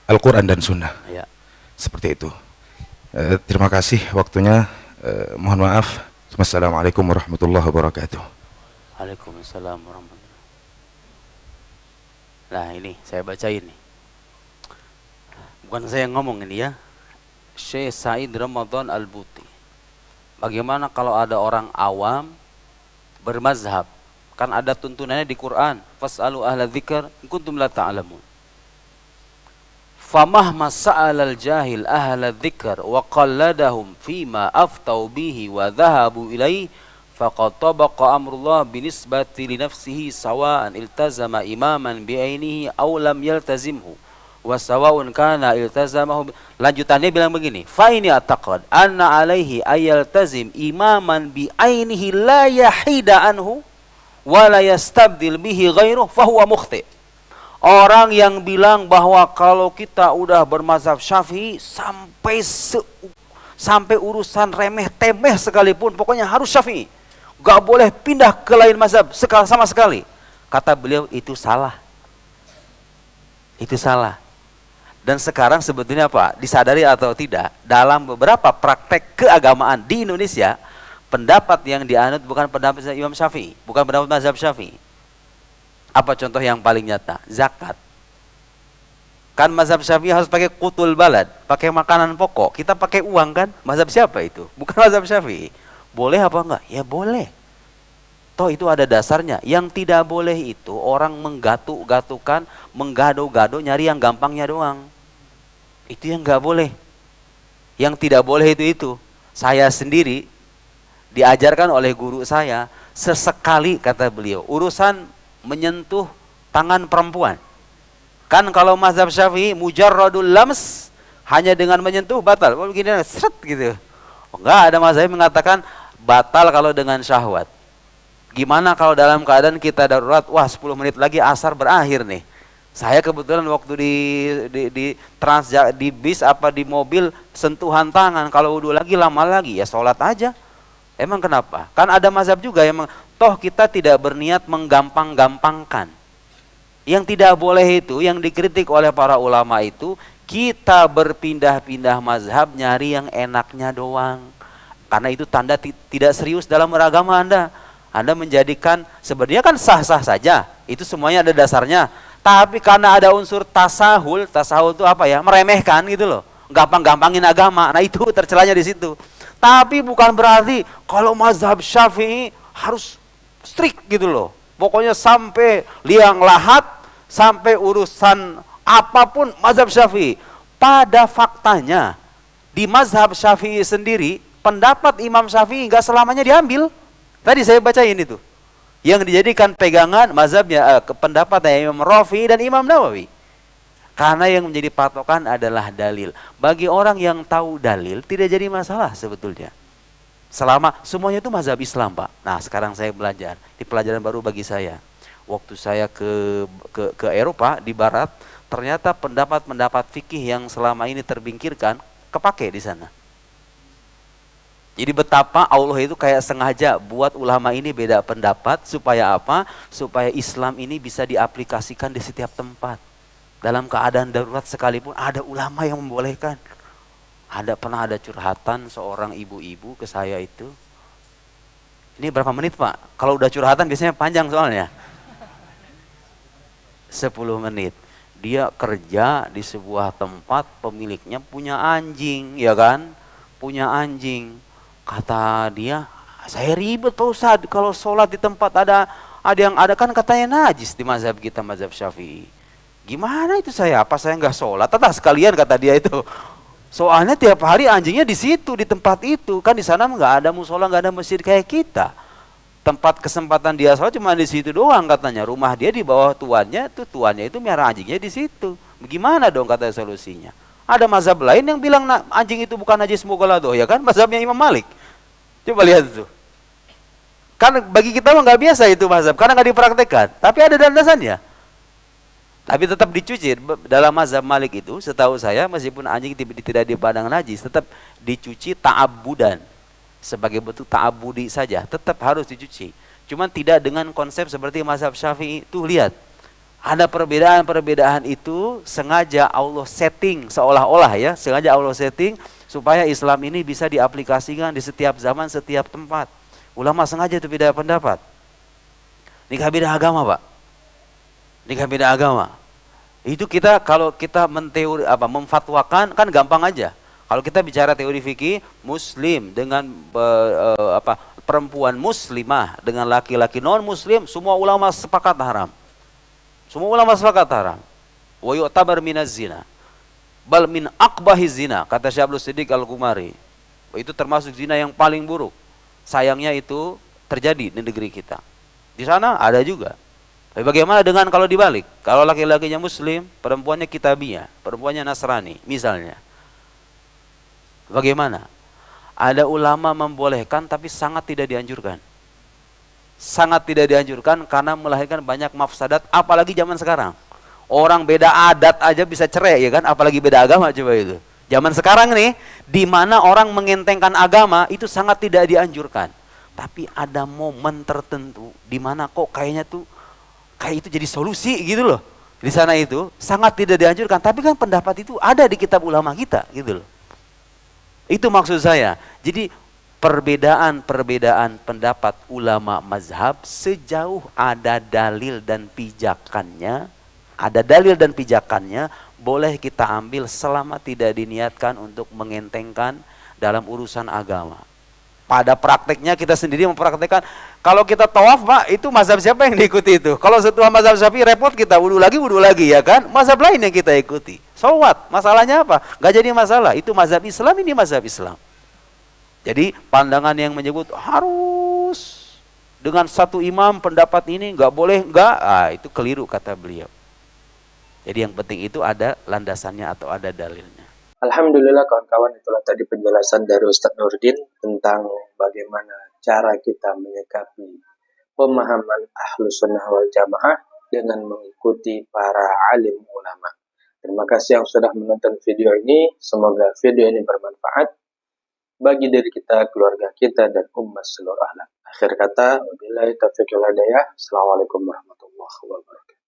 Al-Quran dan Sunnah. Ya. Seperti itu. Terima kasih waktunya. Mohon maaf. Wassalamualaikum warahmatullahi wabarakatuh. Waalaikumsalam warahmatullahi. Nah ini saya bacain nih. Bukan saya yang ngomong ini ya. Syekh Said Ramadan Al-Buti. Bagaimana kalau ada orang awam bermazhab? Kan ada tuntunannya di Quran. Fas'alu ahla dzikr in kuntum la ta'lamun. Famahma sa'alal jahil ahla dzikr wa qalladahum fima aftau bihi wa dhahabu ilaihi faqad tabaqa amrullah binisbati li nafsihi sawa'an iltazama imaman bi'ainihi aw lam yaltazimhu wa sawa'un kana iltazamahu. Lanjutannya bilang begini, fa ini ataqad anna alaihi ayaltazim imaman bi'ainihi la yahida anhu wa la yastabdil bihi ghairuh fa huwa mukhti. Orang yang bilang bahwa kalau kita udah bermazhab Syafi'i sampai urusan remeh temeh sekalipun pokoknya harus Syafi'i, gak boleh pindah ke lain mazhab sama sekali. Kata beliau itu salah. Itu salah. Dan sekarang sebetulnya apa? Disadari atau tidak, dalam beberapa praktek keagamaan di Indonesia, pendapat yang dianut bukan pendapat Imam Syafi'i, bukan pendapat mazhab Syafi'i. Apa contoh yang paling nyata? Zakat. Kan mazhab Syafi'i harus pakai qutul balad, pakai makanan pokok. Kita pakai uang kan? Mazhab siapa itu? Bukan mazhab Syafi'i. Boleh apa enggak? Ya boleh. Toh itu ada dasarnya. Yang tidak boleh itu orang menggatuk-gatukan, menggado-gado, nyari yang gampangnya doang. Itu yang enggak boleh. Yang tidak boleh itu. Saya sendiri diajarkan oleh guru saya, sesekali kata beliau, urusan menyentuh tangan perempuan. Kan kalau mazhab Syafi'i mujarradul lams, hanya dengan menyentuh batal. Oh begini seret gitu. Oh, enggak, ada mazhab yang mengatakan batal kalau dengan syahwat. Gimana kalau dalam keadaan kita darurat, wah 10 menit lagi asar berakhir nih. Saya kebetulan waktu di bis apa di mobil sentuhan tangan, kalau wudhu lagi lama lagi ya sholat aja. Emang kenapa? Kan ada mazhab juga yang toh kita tidak berniat menggampang-gampangkan. Yang tidak boleh itu, yang dikritik oleh para ulama itu, kita berpindah-pindah mazhab nyari yang enaknya doang. Karena itu tanda tidak serius dalam beragama Anda. Anda menjadikan, sebenarnya kan sah-sah saja. Itu semuanya ada dasarnya. Tapi karena ada unsur tasahul itu apa ya? Meremehkan gitu loh. Gampang-gampangin agama. Nah itu tercelanya di situ. Tapi bukan berarti kalau mazhab Syafi'i harus strict gitu loh. Pokoknya sampai liang lahat, sampai urusan apapun mazhab Syafi'i. Pada faktanya, di mazhab Syafi'i sendiri, pendapat Imam Syafi'i nggak selamanya diambil. Tadi saya bacain itu. Yang dijadikan pegangan mazhabnya, pendapatnya Imam Rafi'i dan Imam Nawawi. Karena yang menjadi patokan adalah dalil. Bagi orang yang tahu dalil, tidak jadi masalah sebetulnya. Selama semuanya itu mazhab Islam, Pak. Nah, sekarang saya belajar. Di pelajaran baru bagi saya. Waktu saya ke Eropa, di Barat, ternyata pendapat-pendapat fikih yang selama ini terbingkirkan, kepake di sana. Jadi betapa Allah itu kayak sengaja buat ulama ini beda pendapat, supaya apa? Supaya Islam ini bisa diaplikasikan di setiap tempat. Dalam keadaan darurat sekalipun ada ulama yang membolehkan. Pernah ada curhatan seorang ibu-ibu ke saya itu. Ini berapa menit Pak? Kalau udah curhatan biasanya panjang soalnya. 10 menit. Dia kerja di sebuah tempat, pemiliknya punya anjing, ya kan? Punya anjing. Kata dia, saya ribet Pak Ustadz kalau sholat di tempat ada yang ada kan katanya najis di mazhab kita, mazhab Syafi'i. Gimana itu saya? Apa saya nggak sholat? Tetap sekalian kata dia itu. Soalnya tiap hari anjingnya di situ, di tempat itu. Kan di sana nggak ada musola, nggak ada masjid kayak kita. Tempat kesempatan dia sholat cuma di situ doang katanya. Rumah dia di bawah tuannya itu miara anjingnya di situ. Bagaimana dong kata solusinya? Ada mazhab lain yang bilang anjing itu bukan najis mughaladhah, ya kan? Mazhabnya Imam Malik. Coba lihat itu. Kan bagi kita mah nggak biasa itu mazhab, karena nggak dipraktekkan. Tapi ada landasannya. Tapi tetap dicuci. Dalam mazhab Malik itu, setahu saya, meskipun anjing tidak dipandang najis, tetap dicuci ta'abudan. Sebagai bentuk ta'abudi saja, tetap harus dicuci. Cuman tidak dengan konsep seperti mazhab Syafi'i. Tuh lihat, ada perbedaan-perbedaan itu sengaja Allah setting, seolah-olah ya, sengaja Allah setting supaya Islam ini bisa diaplikasikan di setiap zaman, setiap tempat. Ulama sengaja itu beda pendapat. Nikah beda agama, Pak. Nikah beda agama. Itu kita kalau kita memfatwakan kan gampang aja. Kalau kita bicara teori fikih, muslim dengan perempuan muslimah dengan laki-laki non muslim, semua ulama sepakat haram. Semua ulama sepakat haram. Wa yu'tabar minaz zina. Bal min aqbahiz zina, kata Syekh Abdul Siddiq Al-Qumari. Itu termasuk zina yang paling buruk. Sayangnya itu terjadi di negeri kita. Di sana ada juga. Tapi bagaimana dengan kalau dibalik? Kalau laki-lakinya Muslim, perempuannya Kitabiyah, perempuannya Nasrani, misalnya. Bagaimana? Ada ulama membolehkan tapi sangat tidak dianjurkan. Sangat tidak dianjurkan karena melahirkan banyak mafsadat, apalagi zaman sekarang. Orang beda adat aja bisa cerai, ya kan? Apalagi beda agama, coba itu. Zaman sekarang nih, di mana orang mengentengkan agama, itu sangat tidak dianjurkan. Tapi ada momen tertentu di mana kok kayaknya tuh kayak itu jadi solusi gitu loh. Di sana itu sangat tidak dianjurkan, tapi kan pendapat itu ada di kitab ulama kita gitu loh. Itu maksud saya. Jadi perbedaan pendapat ulama mazhab sejauh ada dalil dan pijakannya, boleh kita ambil selama tidak diniatkan untuk mengentengkan dalam urusan agama. Pada prakteknya kita sendiri mempraktekkan. Kalau kita tawaf, Pak, itu mazhab siapa yang diikuti itu? Kalau setelah mazhab Syafi'i repot kita wudhu lagi, ya kan? Mazhab lain yang kita ikuti. So what? Masalahnya apa? Gak jadi masalah. Itu mazhab Islam, ini mazhab Islam. Jadi pandangan yang menyebut harus dengan satu imam pendapat ini nggak boleh, itu keliru kata beliau. Jadi yang penting itu ada landasannya atau ada dalilnya. Alhamdulillah kawan-kawan, itulah tadi penjelasan dari Ustadz Nurdin tentang bagaimana cara kita menyikapi pemahaman Ahlus Sunnah wal Jamaah dengan mengikuti para alim ulama. Terima kasih yang sudah menonton video ini. Semoga video ini bermanfaat bagi diri kita, keluarga kita, dan umat seluruh alam. Akhir kata, wabillahi taufiq wal hidayah. Assalamualaikum warahmatullahi wabarakatuh.